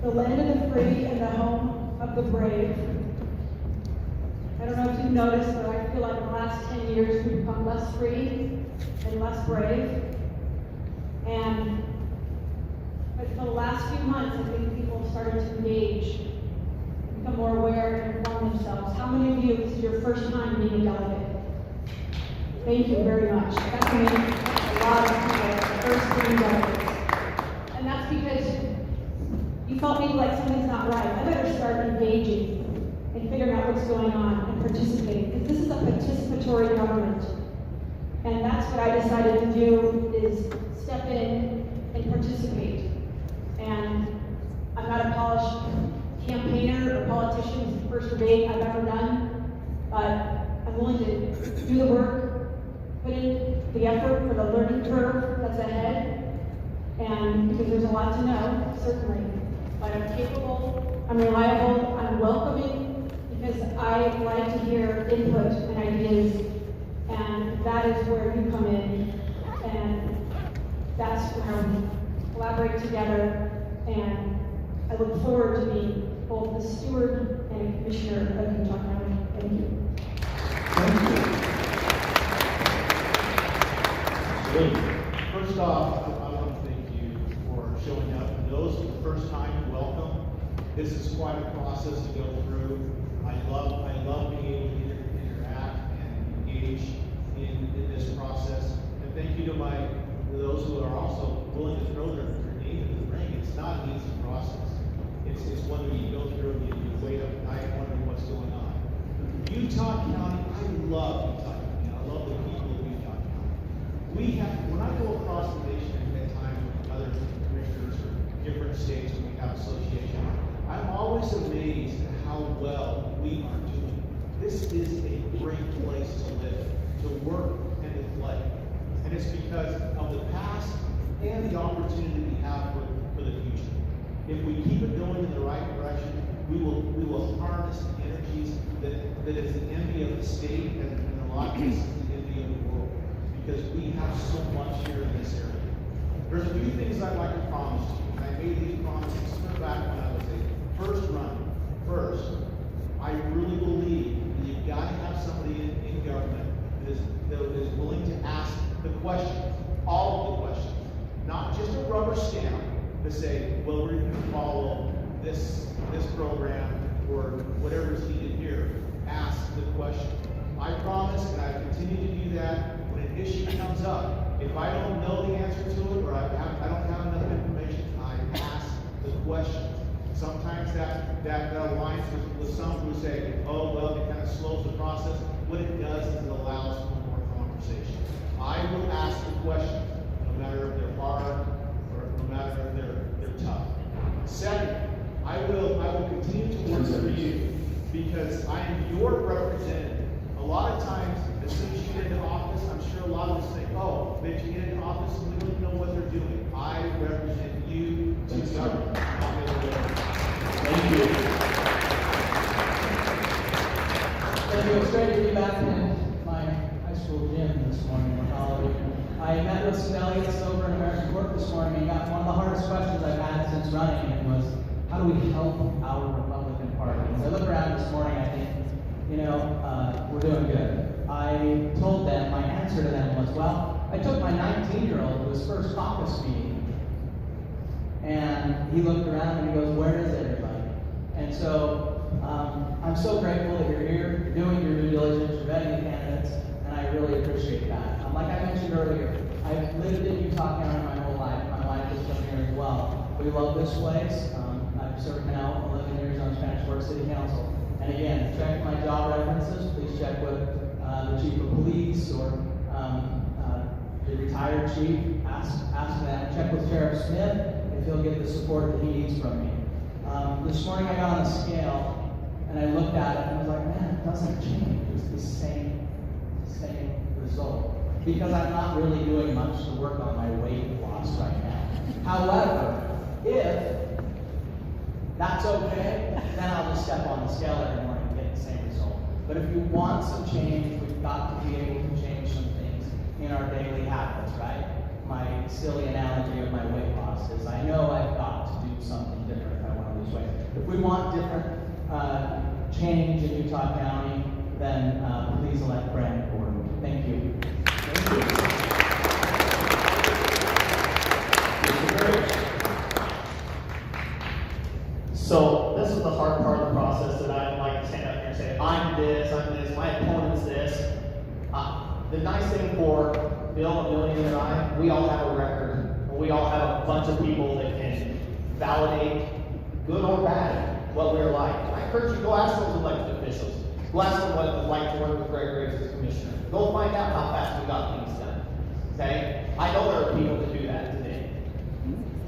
The land of the free and the home of the brave. I don't know if you've noticed, but I feel like in the last 10 years we've become less free and less brave. And but for the last few months, I think people have started to engage, become more aware and inform themselves. How many of you, this is your first time being a delegate? Thank you very much. That's amazing. A lot of people, first being delegates. And that's because you felt maybe like something's not right. I better start engaging and figuring out what's going on and participating. Because this is a participatory government. And that's what I decided to do, is step in and participate. And I'm not a polished campaigner or politician. It's the first debate I've ever done. But I'm willing to do the work, put in the effort for the learning curve that's ahead. And because there's a lot to know, certainly. But I'm capable, I'm reliable, I'm welcoming, because I like to hear input and ideas. And that is where you come in. And that's where we collaborate together. And I look forward to being both the steward and commissioner of Utah County. Thank you. First off, I want to thank you for showing up. For those for the first time, welcome. This is quite a process to go through. I love being able to interact and engage in this process. And thank you to those who are also willing to throw their name into the ring. It's not an easy process. It's one where you go through and you wait up at night wondering what's going on. Utah County, I love Utah County. I love the people of Utah County. When I go across the nation at times with other commissioners or different states when we have associations, I'm always amazed at how well we are doing. This is a great place to live, to work, and to play. And it's because of the past and the opportunity we have for the future. If we keep it going in the right direction, we will harness the energies that is the envy of the state and in a lot of cases the envy of the world. Because we have so much here in this area. There's a few things I'd like to promise you. And I made these promises back when I was a first runner. First, I really believe that you've got to have somebody in government that is willing to ask the questions, all of the questions. Not just a rubber stamp to say, well, we're going to follow this program or whatever is needed here. Ask the question. I promise, and I continue to do that. When an issue comes up, if I don't know the answer to it or I don't have enough information, I ask the question. Sometimes that aligns with some who say, oh, well, it kind of slows the process. What it does is it allows for more conversation. I will ask the question, no matter if they're hard or no matter if they're tough. Second, I will continue to work for you because I am your representative. A lot of times, as soon as you get into office, I'm sure a lot of us think, oh, they get into office and we don't know what they're doing. I represent you to government. Thank you. Thank you. It's great to be back in my high school gym this morning in college. I met with some delegates over in American Court this morning and got one of the hardest questions I've had since running, and was, how do we help our Republican Party? As I look around this morning, I think, we're doing good. I told them, my answer to them was, well, I took my 19-year-old to his first caucus meeting, and he looked around and he goes, where is everybody? And so, I'm so grateful that you're here, you're doing your due diligence, you're vetting the candidates, and I really appreciate that. Like I mentioned earlier, I've lived in Utah County my whole life. My wife is from here as well. We love this place. I've served now 11 years on Spanish Fork City Council. And again, check my job references. Please check with the chief of police or the retired chief. Ask that. Check with Sheriff Smith if he'll get the support that he needs from me. This morning I got on a scale and I looked at it and I was like, man, it doesn't change. It's the same result. because I'm not really doing much to work on my weight loss right now. However, if that's okay, then I'll just step on the scale every morning and get the same result. But if you want some change, we've got to be able to change some things in our daily habits, right? My silly analogy of my weight loss is I know I've got to do something different if I want to lose weight. If we want different change in Utah County, then please elect Brandon Gordon. Thank you. Thank you. So this is the hard part of the process that I like to stand up here and say, I'm this, my opponent's this. The nice thing for Bill, Amelia, and I, we all have a record. We all have a bunch of people that can validate, good or bad, what we're like. I encourage you to go ask those elected officials. Go ask them what it was like to work with Greg Graves as commissioner. Go find out how fast we got things done. Okay? I know there are people that do that today.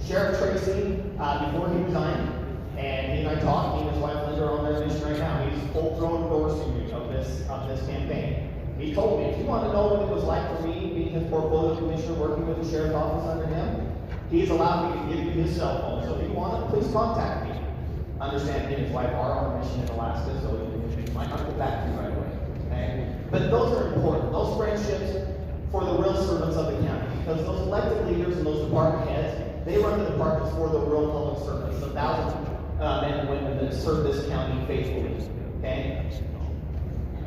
Sheriff Tracy, before he resigned, and he and I talked, he and his wife Linda are on their mission right now. He's full-thrown endorsing me of this campaign. He told me, if you want to know what it was like for me being his portfolio commissioner working with the sheriff's office under him, he's allowed me to give you his cell phone. So if you want it, please contact me. Understand he and his wife are on a mission in Alaska, so he might not get back to you right away. Okay? But those are important. Those friendships for the real servants of the county, because those elected leaders and those department heads, they run the departments for the real public servants, the thousands of men and women that serve this county faithfully. Okay?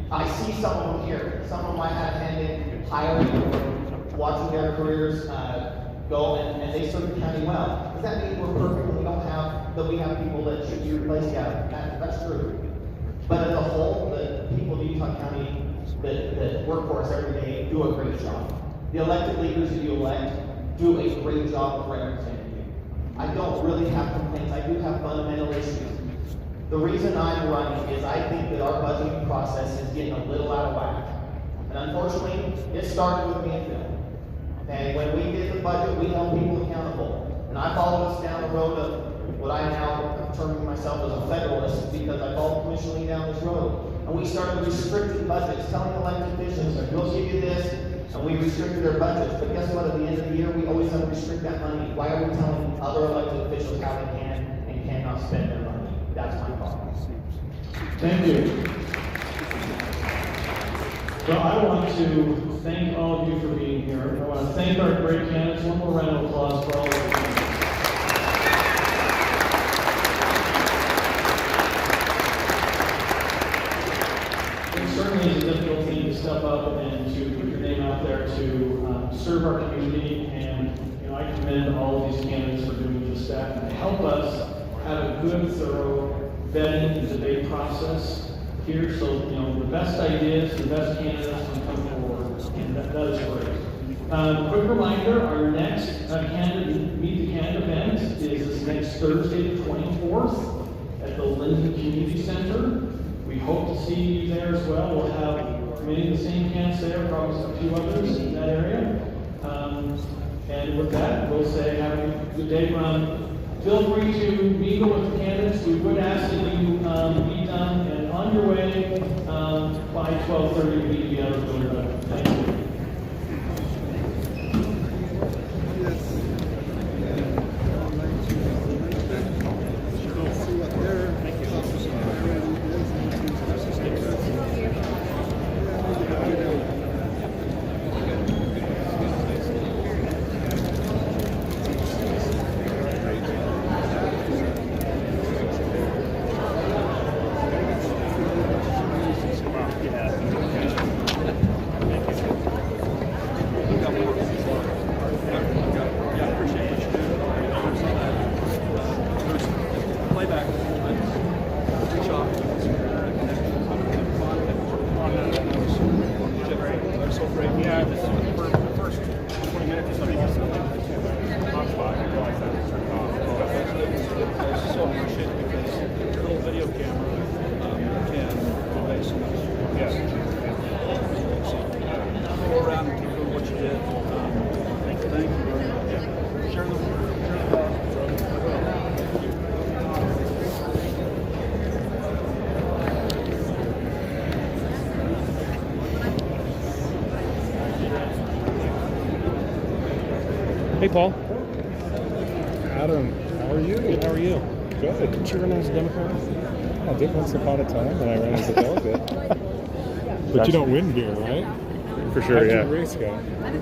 I see some of them here. Some of them I had a hand in hiring, watching their careers go, and they serve the county well. Does that mean we're perfect and we have people that should be replaced? Yeah, that's true. But as a whole, the people of Utah County that work for us every day do a great job. The elected leaders that you elect do a great job of representing you. I don't really have complaints. I do have fundamental issues. The reason I'm running is I think that our budgeting process is getting a little out of whack. And unfortunately, it started with me and Phil. And when we did the budget, we held people accountable. And I followed us down the road of what I now am terming myself as a federalist because I followed Commissioner Lee down this road. And we started restricting budgets, telling elected officials, we'll give you this, and we restricted their budgets. But guess what? At the end of the year, we always have to restrict that money. Why are we telling other elected officials how they can and cannot spend their money? That's my problem. Thank you. So I want to thank all of you for being here. I want to thank our great candidates. One more round of applause for all of you. It certainly is a difficult thing to step up and to put your name out there to serve our community. And I commend all of these candidates for doing just that and help us have a good, thorough vetting and debate process here. So, the best ideas, the best candidates can come forward, and that is great. Quick reminder, our next Meet the Candidate event is this next Thursday, the 24th, at the Linden Community Center. We hope to see you there as well. We'll have many of the same candidates there, probably a few others in that area. And with that, we'll say have a good day. Feel free to mingle with the candidates. We would ask that you be done and on your way by 12:30 to be together. Thank you. Hey, Paul. Adam, how are you? Good, how are you? Good. Did you run as a Democrat? I did once upon a time when I ran as a delegate. But you don't win here, right? For sure, How'd yeah. your race go?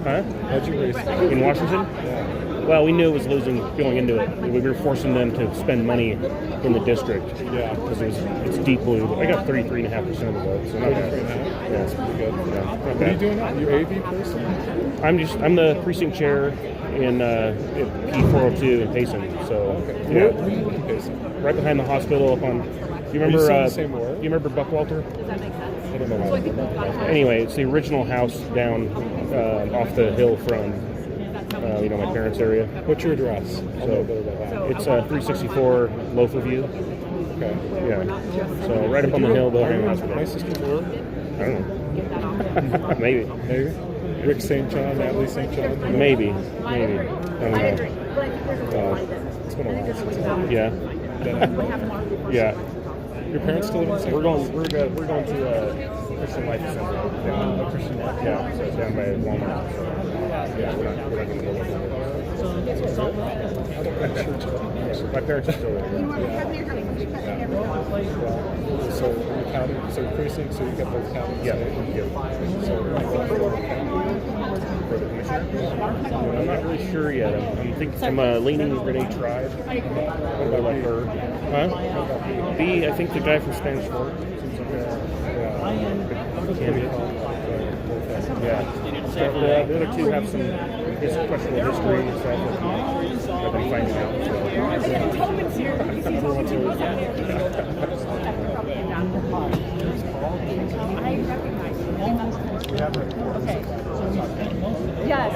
Huh? How'd your race go? In Washington? Yeah. Well, we knew it was losing going into it. We were forcing them to spend money in the district. Yeah. Because it's deep blue. I got 33.5% of the vote. So not bad. 33.5? Yeah. That's pretty good. Yeah, not What are bad. you doing now? You AV person? I'm the precinct chair in P402 in Payson. So Okay. yeah, Where do you live in Payson? right behind the hospital up on. You remember? still in the same ward? You remember Buckwalter? I don't know why. Anyway, it's the original house down off the hill from my parents' area. What's your address? I'll know a bit about that. It's 364 Loafer View. Okay. Yeah. So right up on the hill behind the hospital. My sister's word? I don't know. Maybe. Maybe. Rick St. John, Natalie St. John? Maybe. I don't know. It's been a while since I've Yeah. done it. Yeah. Your parents still live in St. We're going to Christian Life Center. Down, Christian Life. Yeah. So it's down by Walmart. So, yeah, we're not going to go there. My parents are still there. So the county, so precinct, so you got both counties. Yeah. So I think for the county, For the commissioner? I'm not really sure yet. I'm thinking I'm leaning Renee Tribe. What about her? Huh? B, I think the guy from Spanish Fork. Seems like a good candidate. Yeah. The other two have some questionable history and stuff that I've been finding out. So. Yes.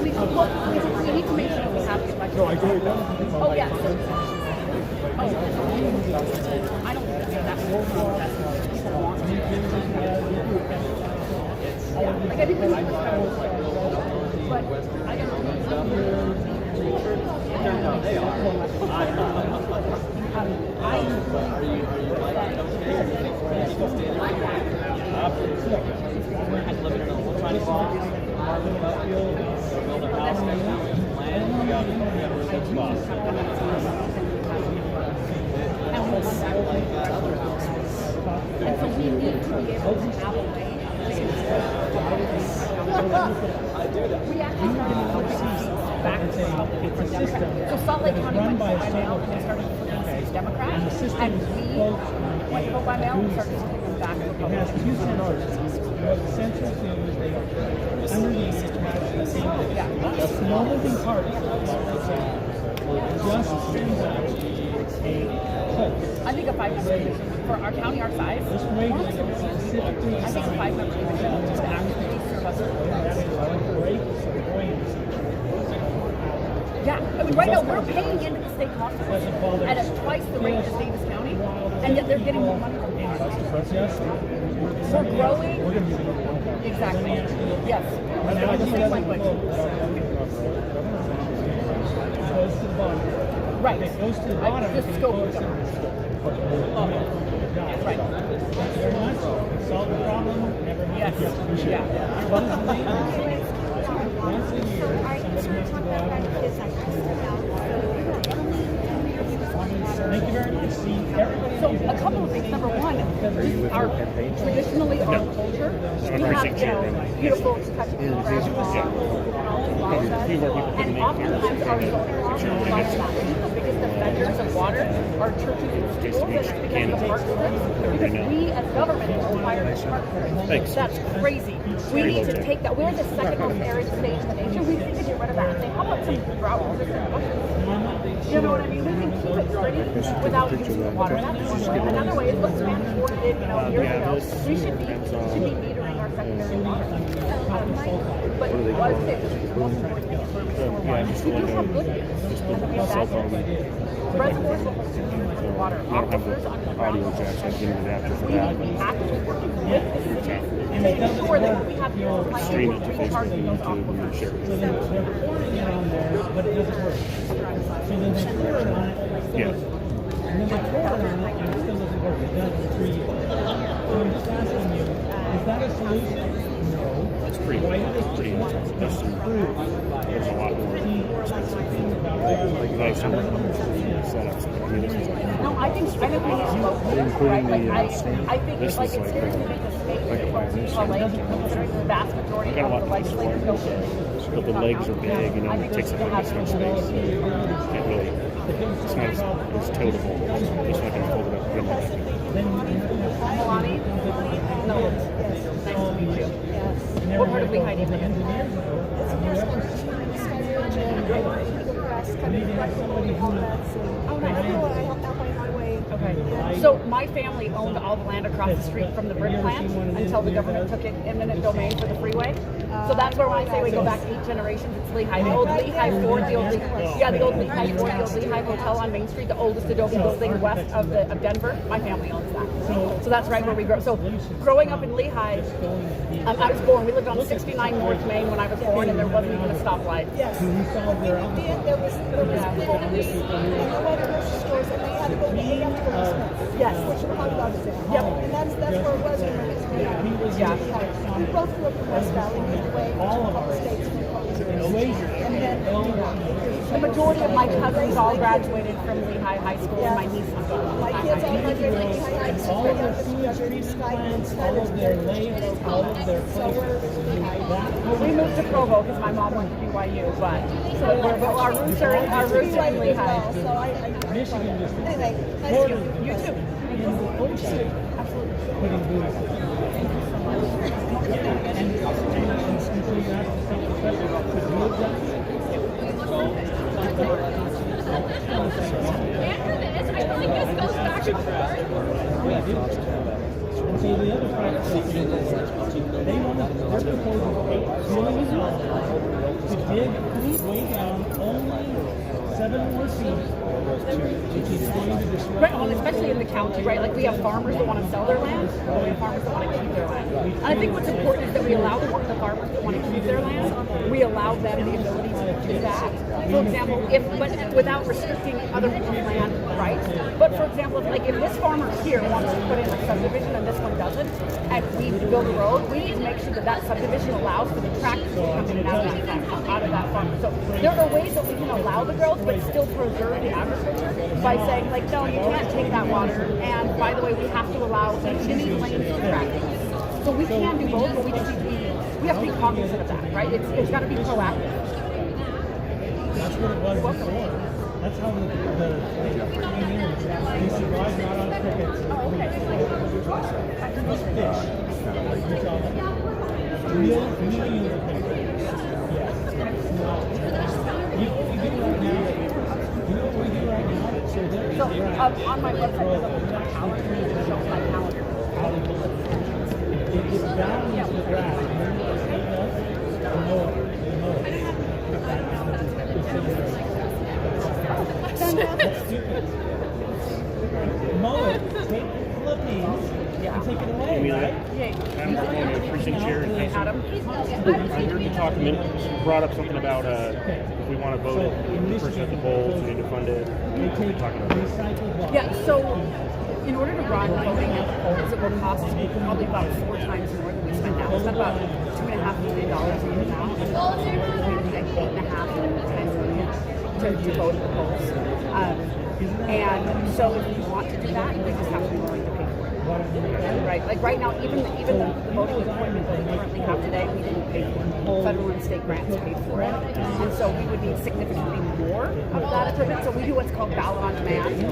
We need to make sure we have the budget. No, I agree with that. Oh, yes. I don't think that's that people want to. Like, I think we need to but I don't know. Living in a little tiny box, apartment upfield, build a house, land, we got a really good spot. And so we need to be able to have a way. We actually started putting back to Republican for Democrat. So Salt Lake County went by mail and started putting states Democrat. And we went to vote by mail and started putting them back to Republican. Central to underneath the small moving part just sends out a pulse. I think a 5-member commission for our county our size. This rate is specifically I think a 5-member commission just actually serve us. Yeah, I mean right now we're paying into the state hospitals at twice the rate as Davis County, and yet they're getting more money from us. We're growing. Exactly. Yes. That's the same language. Right. It goes to the bottom. The scope of government. Right. Very much. Solve the problem. Never mind. Yes. Yeah. What is the name? Once a year, thank you very much. See, everybody. So a couple of things. Number one, our traditionally our culture, we have beautiful touching and oftentimes our zoning laws are the biggest offenders of water are churches and schools, and it's because of the park strips. Because we as government require the park strips. That's crazy. We need to take that. We're the second most arid state in the nation. We need to get rid of that. Say, how about some drought-resistant bushes? You know what I mean? We can keep it pretty without using the water. That's one way. Another way is what Spanish Fort did, years ago. We should be metering our secondary water. But what do they was call the it? most important thing for Yeah, just we the do one have that- good news. just And then we the have cell bad phone. news. Reservoirs will hold drinking water. I don't have Aquifers the underground. audio jack, so I can get an adapter for We that. would be But actively working with the city to make sure that we have the stream it to Facebook recharging and those YouTube and aquifers. share it. So they're pouring it on there, but it doesn't work. So then they pour it on it, and it still Yeah. doesn't work. And then they pour it on it, and it still doesn't work. It does it 3 years. So I'm just asking you, is that a solution? No. It's pretty expensive. There's a lot more expensive. Like nicer setups. I mean, this is like No, I think we need to look, including right? the I think this like is it's like seriously make a statement like a from LA, considering the vast majority got a lot of the of legislators don't but the legs are big, you know, it takes up this much space. Can't really, it's not as toteable. It's not going to hold it up real much. Milani? No. Nice to meet you. What part of Lehigh do you live in? Oh, nice. Okay. So my family owned all the land across the street from the brick plant until the government took it eminent domain for the freeway. So that's where when I say we go back 8 generations, it's Lehigh. The old Lehigh Ford, the old Lehigh Ford, the old Lehigh Hotel on Main Street, the oldest Adobe building west of Denver. My family owns that. So that's right where we grew up. So growing up in Lehigh, I was born. We lived on 69 North Main when I was born, and there wasn't even a stoplight. Yes. There was Homes and no other grocery stores, and they had to go to the AM to go to Smith. Yes. Which are hot dogs there. Yep. And that's where it was when we was Yeah. We both grew up in West Valley, moved away to the States from college. And then The majority of my cousins all graduated from Lehigh High School, and my nieces all. my kids all graduated from Lehigh High School. All of their sewage treatment plants, all of their lakes, all of their places. We moved to Provo because my mom went to BYU, but our roots are in Lehigh. So I Michigan just anyway, bordered You too. in the ocean, putting booze. And so you asked the same question about could you have done it? And so the other part is they want their proposal $8 million to dig way down only 7 more feet, which is going to destroy. Right, well, especially in the county, right? Like we have farmers that want to sell their land, and we have farmers that want to keep their land. And I think what's important is that we allow the farmers that want to keep their land, we allow them the ability to do that. For example, but without restricting other people's land rights. But for example, if this farmer here wants to put in a subdivision and this one doesn't, and we build a road, we need to make sure that that subdivision allows for the tractors to come in and out of that farm. So there are ways that we can allow the growth, but still preserve the agriculture by saying, like, no, you can't take that water. And by the way, we have to allow any lanes for tractors. So we can do both, but we just need to we have to be cognizant of that, right? It's got to be proactive. That's what it was before. That's how the pioneers, they survived not on crickets. Oh, okay. Fish. You saw them. Real millions of them. Yes. You know what we do right now? You know what we do right now? So there's So on my website, there's a calendar. It shows my calendar. It's bound with grass. Mow it, take clippings, and take it away, Amelia, right? I'm going to precinct chair and thanks. Adam? I heard you talk a minute, you brought up something about if we want to vote the person at the polls, we need to fund it. They take recycled bottles. Yeah, so in order to run voting at the polls, it will cost probably about 4 times more than we spend now. We spend about $2.5 million a year now, and we're like 8.5 to 10 million to vote at the polls. And so if we want to do that, we just have to be willing to pay for it. Right? Like right now, even the voting equipment that we currently have today, we didn't pay for it. Federal and state grants paid for it. And so we would need significantly more of that equipment. So we do what's called Ballot on Demand,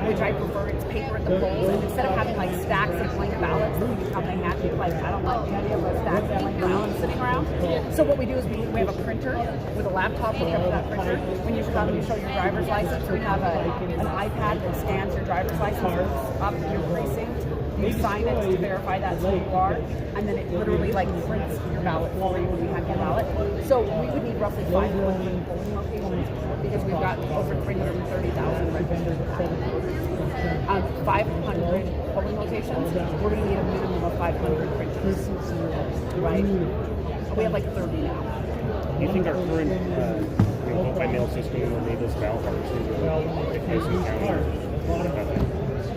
which I prefer. It's paper at the polls. And instead of having like stacks of blank ballots that we just come and hand you, like I don't like the idea of a stack of blank ballots sitting around. So what we do is we have a printer with a laptop hooked up to that printer. When you come and you show your driver's license, we have an iPad that scans your driver's license up your precinct. You sign it to verify that's who you are, and then it literally like prints your ballot for you when you have your ballot. roughly 500 polling locations because we've got over 330,000 registered voters. 500 polling locations, we're going to need a minimum of 500 printers, right? We have like 30 now. Do you think our current vote by mail system will enable this ballot harvesting to take place in the county?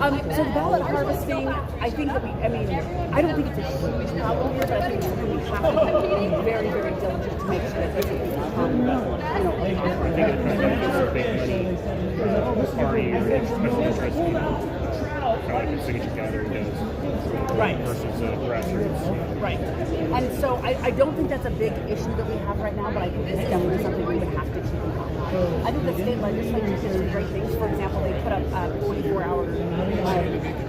So the ballot harvesting, I think that I don't think it's a huge problem here, but I think it's something we have to be very, very diligent to make sure that it doesn't become, I think it is a big money party or special interest kind of like a signature gathering does. Right. Versus grassroots. Right. And so I don't think that's a big issue that we have right now, but I think it's definitely something we would have to keep in mind. I think the state legislature did some great things. For example, they put up 44-hour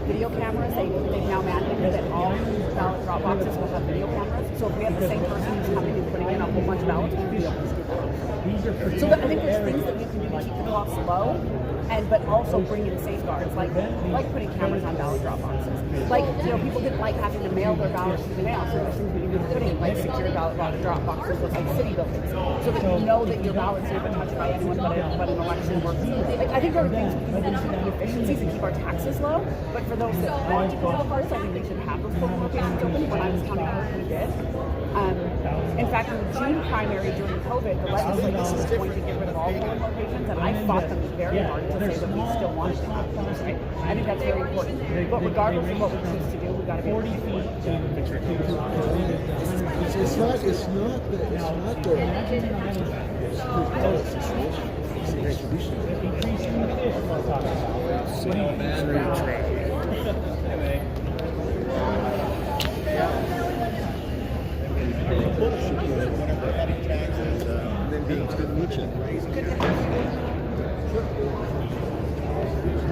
video cameras. They've now mandated that all ballot drop boxes will have video cameras. So if we have the same person who's coming and putting in a whole bunch of ballots, we'll be able to do that. So I think there's things that you can do to keep the costs low, but also bring in safeguards, like putting cameras on ballot drop boxes. Like, people didn't like having to mail their ballots through the mail, so there's things we can do putting like secure ballot drop boxes with like city buildings, so that you know that your ballot's not been touched by anyone but an election worker. I think there are things we can do to keep efficiencies and keep our taxes low, but for those that want to go to the parties, I think we should have those polling locations open. When I was counting clerk, we did. In fact, in the June primary during COVID, the legislature was going to get rid of all polling locations, and I fought them very hard to say that we still wanted to have those, right? I think that's very important. But regardless of what we choose to do, we've got to be 40 feet. It's not the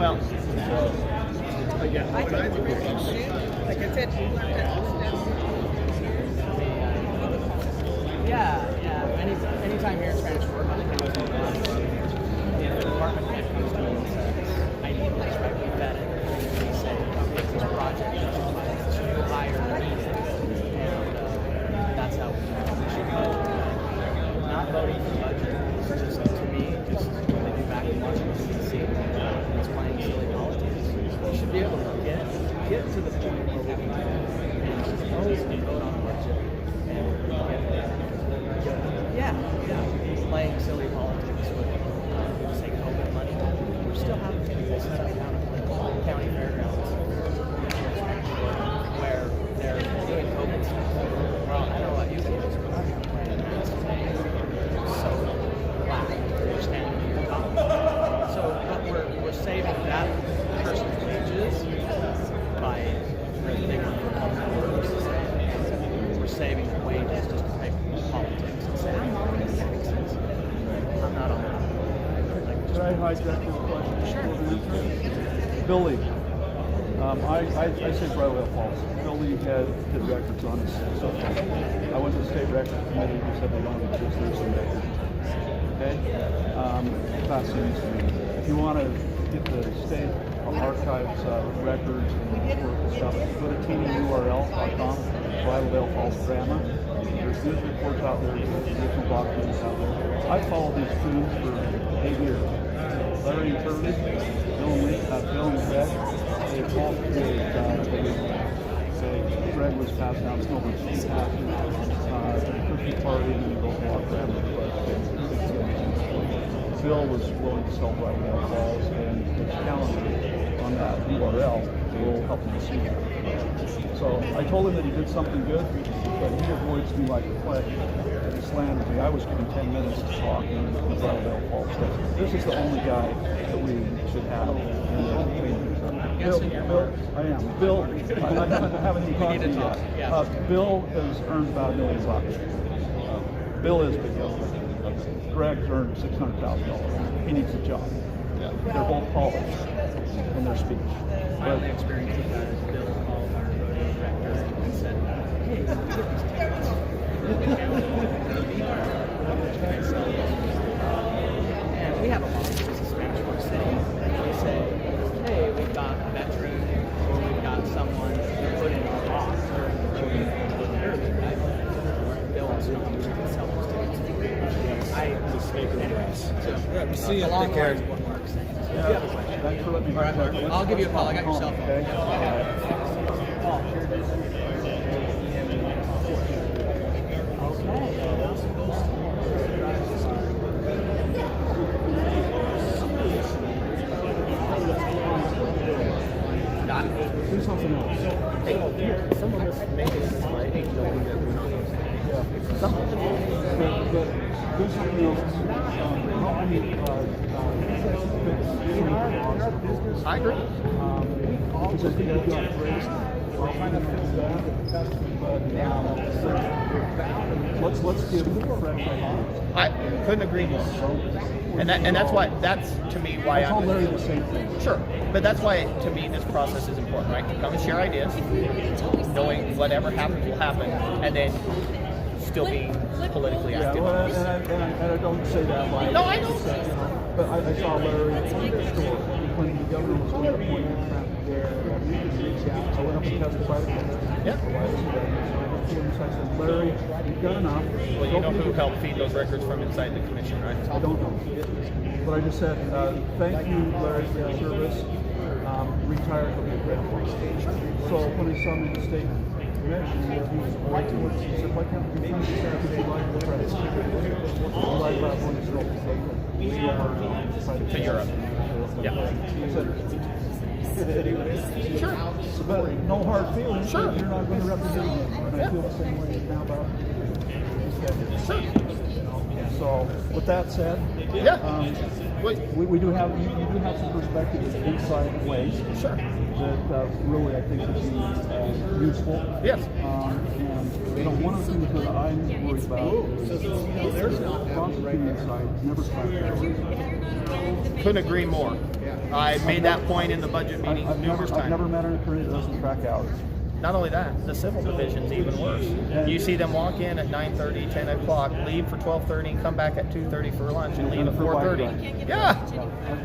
Well, again, like I said, anytime here in Spanish Fork on the campus, if the department head comes to me and says, I need this, right, we vet it, we say, okay, this project, to hire, needs it, and that's how we should vote. Not voting for budget is just, to me, just what they do back in Washington, D.C., it's playing silly politics. We should be able to get to the point where we can propose and vote on a budget and get there. Playing silly politics with, say, COVID money. We're still having people set up down at the county fairgrounds where they're doing COVID stuff. Well, I don't know about you guys, but I'm playing so black to understand what you're talking about. So, but we're saving that person's wages by they work for public works. We're saving the wages just to pay for politics and say, I'm not on that. Could I hijack this question? Sure. Billy, I say Bridal Falls. Billy had records on his cell phone. I went to the state record committee who said they don't exist. There's some records. Okay? Fascinating to me. If you want to get the state archives records and historical stuff, go to tinyurl.com, Bridal Falls Grammar. There's news reports out there, there's additional documents out there. I followed these students for 8 years. Larry and Curtis, Bill and Greg, they all Greg was passed out, Snowbird was passed out, cookie party, and then go walk around. Bill was willing to sell Bridal Falls, and his calendar on that URL will help him see that. So I told him that he did something good, but he avoids me like a plague. He slandered me. I was given 10 minutes to talk in the Bridal Falls. This is the only guy that we should have. Bill, I am. Bill, I haven't even talked to you yet. Bill has earned about $1 million. Bill is big deal. Greg's earned $600,000. He needs a job. They're both polished in their speech. My only experience with that is Bill called our director and said, hey, get these tickets. And we have a law, which is a Spanish Fork City, and we say, hey, we've got a veteran, or we've got someone who put in our box during the pyramid, right? Bill also can sell those tickets. snake in the grass. See you. Take care. Thanks for letting me. All right, I'll give you a call. I got your cell phone. Okay. Do something else. Some of us make it sliding, knowing that we're not going to Yeah. But do something else. I mean, I agree. Because I think we've got raised. We're trying to fix that. But let's give fresh ideas. I couldn't agree more. And that's to me why I told Larry the same thing. Sure, but that's why to me this process is important, right? To come and share ideas, knowing whatever happens will happen, and then still being politically Yeah, active. well, and I don't say that like. No, I know. But I saw Larry at the store when the governor was going to appoint Trump there. I went up and testified against him. Yeah. So I said, Larry, you've got enough. Well, you know who helped feed those records from inside the commission, right? I don't know. But I just said, thank you, Larry, for your service. Retired will be a great place. So when he saw me in the state convention, he was right towards, he said, why can't we find this out if you like the press? I lied about going to Europe. To Europe. Yeah. I said, sure. But no hard feelings. Sure. You're not going to represent me. And I feel the same way now about Sure. So, with that said, we do have you do have some perspectives inside ways. Sure. That really I think would be useful. Yes. And one of the things that I'm worried about is prosecuting inside never tried. Couldn't agree more. I made that point in the budget meeting numerous times. I've never met an attorney that doesn't track hours. Not only that, the civil division's even worse. You see them walk in at 9:30, 10 o'clock, leave for 12:30, and come back at 2:30 for lunch, and leave at 4:30. Yeah.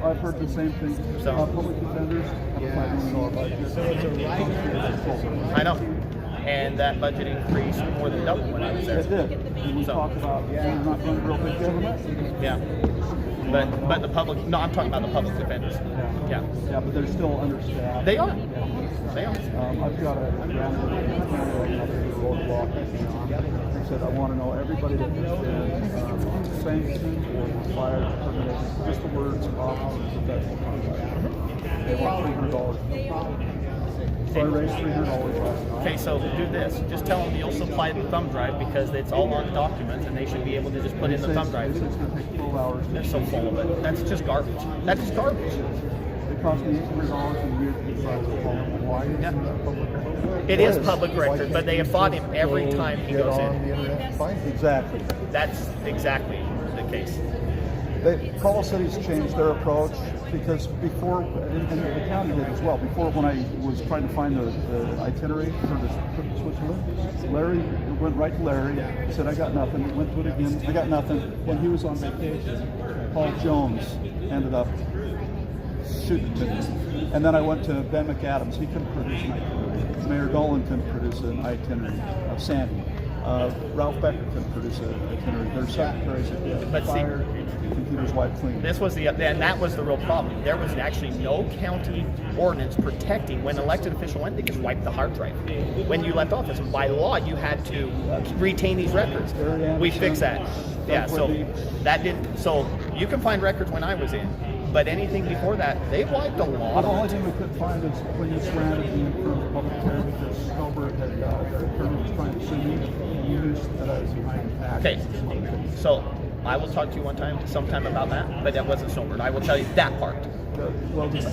I've heard the same thing. Public defenders have a $5 million budget. So it's a right. I know. And that budget increased more than double when I was there. It did. And we talk about we're not going to real big government. Yeah. But the public, no, I'm talking about the public defenders. Yeah. Yeah, but they're still understaffed. They are. Yeah. They are. I've got a grandmother in Canada, another roadblock. He said, I want to know everybody that has been sanctioned or fired, terminated, just the words officers of federal contract. They want $300. So I raised $300 last night. Okay, so do this. Just tell them you'll supply the thumb drive because it's all on documents and they should be able to just put in the thumb drive. It's going to take 12 hours. They're so full of it. That's just garbage. That's just garbage. It cost me $800 a year to decide to call them. Why is it public record? It is public record, but they have fought him every time he goes in. Exactly. That's exactly the case. Call City's changed their approach because before, and the county did as well, before when I was trying to find the itinerary for the trip to Switzerland, Larry, it went right to Larry, said, I got nothing, went to it again, I got nothing. When he was on vacation, Paul Jones ended up shooting to me. And then I went to Ben McAdams, he couldn't produce an itinerary. Mayor Dolan couldn't produce an itinerary of Sandy. Ralph Becker couldn't produce an itinerary. Their secretaries had fired, computers wiped clean. This was and that was the real problem. There was actually no county ordinance protecting when an elected official went, they just wiped the hard drive. When you left office, and by law, you had to retain these records. We fixed that. Yeah, so that didn't. So you can find records when I was in, but anything before that, they wiped a lot. The only thing we couldn't find is when you surrounded me in front of the public hearing because Snowbird had their attorney was trying to sue me, and you knew that I was behind the Okay, so I will talk to you sometime about that, but that wasn't Snowbird. I will tell you that part.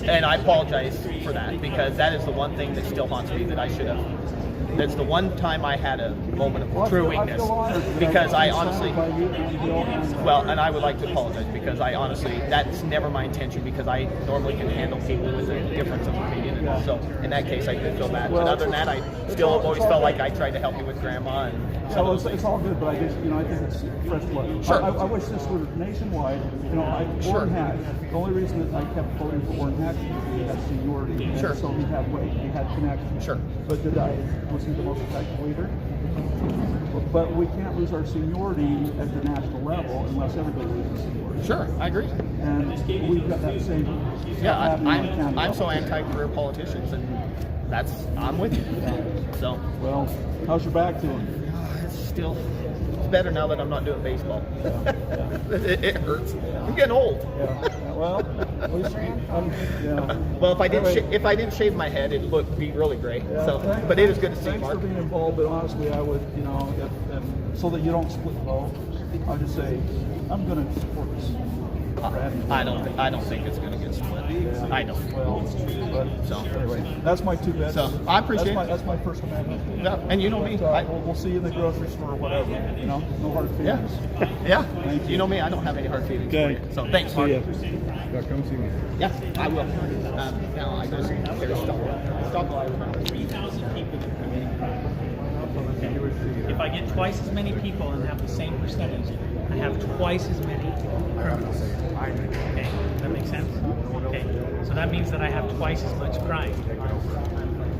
And I apologize for that because that is the one thing that still haunts me that I should have. That's the one time I had a moment of true weakness because I honestly, well, and I would like to apologize because I honestly, that's never my intention because I normally can handle people with a difference of opinion. And so in that case, I did feel bad. But other than that, I still have always felt like I tried to help you with Grandma and some of those things. It's all good, but I just, I think it's fresh blood. Sure. I wish this were nationwide. Orrin Hatch. The only reason that I kept voting for Orrin Hatch is because he had seniority. Sure. So he had weight. He had connections. Sure. But was he the most effective leader? But we can't lose our seniority at the national level unless everybody loses seniority. Sure, I agree. And we've got that same. Yeah, happening on the county I'm so level. anti-career politicians, and I'm with you. So, well, how's your back doing? It's still better now that I'm not doing baseball. It hurts. I'm getting old. Yeah. Well, at least yeah. Well, if I didn't Anyway. shave my head, it'd be really gray. Yeah, So, thanks- but it is good to see you, Thanks Mark. for being involved, but honestly, I would, if so that you don't split vote, I'll just say, I'm going to support this. I don't think it's going to get split. Yeah. I don't. Well, but So anyway, that's my 2 bits. So, I appreciate it. That's my First Amendment. Yeah, and you know me. But, we'll see you in the grocery store or whatever. No hard feelings. Yeah. Thank you. You know me. I don't have any hard feelings. Okay. For you. So thanks, Mark. See ya. Yeah, come see me. Yeah, I will. Now I go see Terry Stockwell. 3,000 people that come in. If I get twice as many people and have the same percentage, I have twice as many criminals. Okay, that makes sense? Okay, so that means that I have twice as much crime.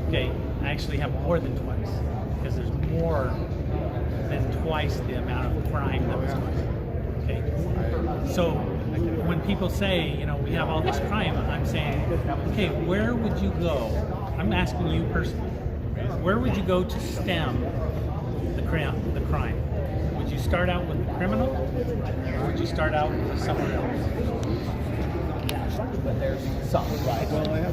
Okay, I actually have more than twice, because there's more than twice the amount of crime that was committed. Okay, so when people say, we have all this crime, I'm saying, okay, where would you go? I'm asking you personally, where would you go to stem the crime? Would you start out with the criminal, or would you start out with someone else? But there's some, right? Well, I have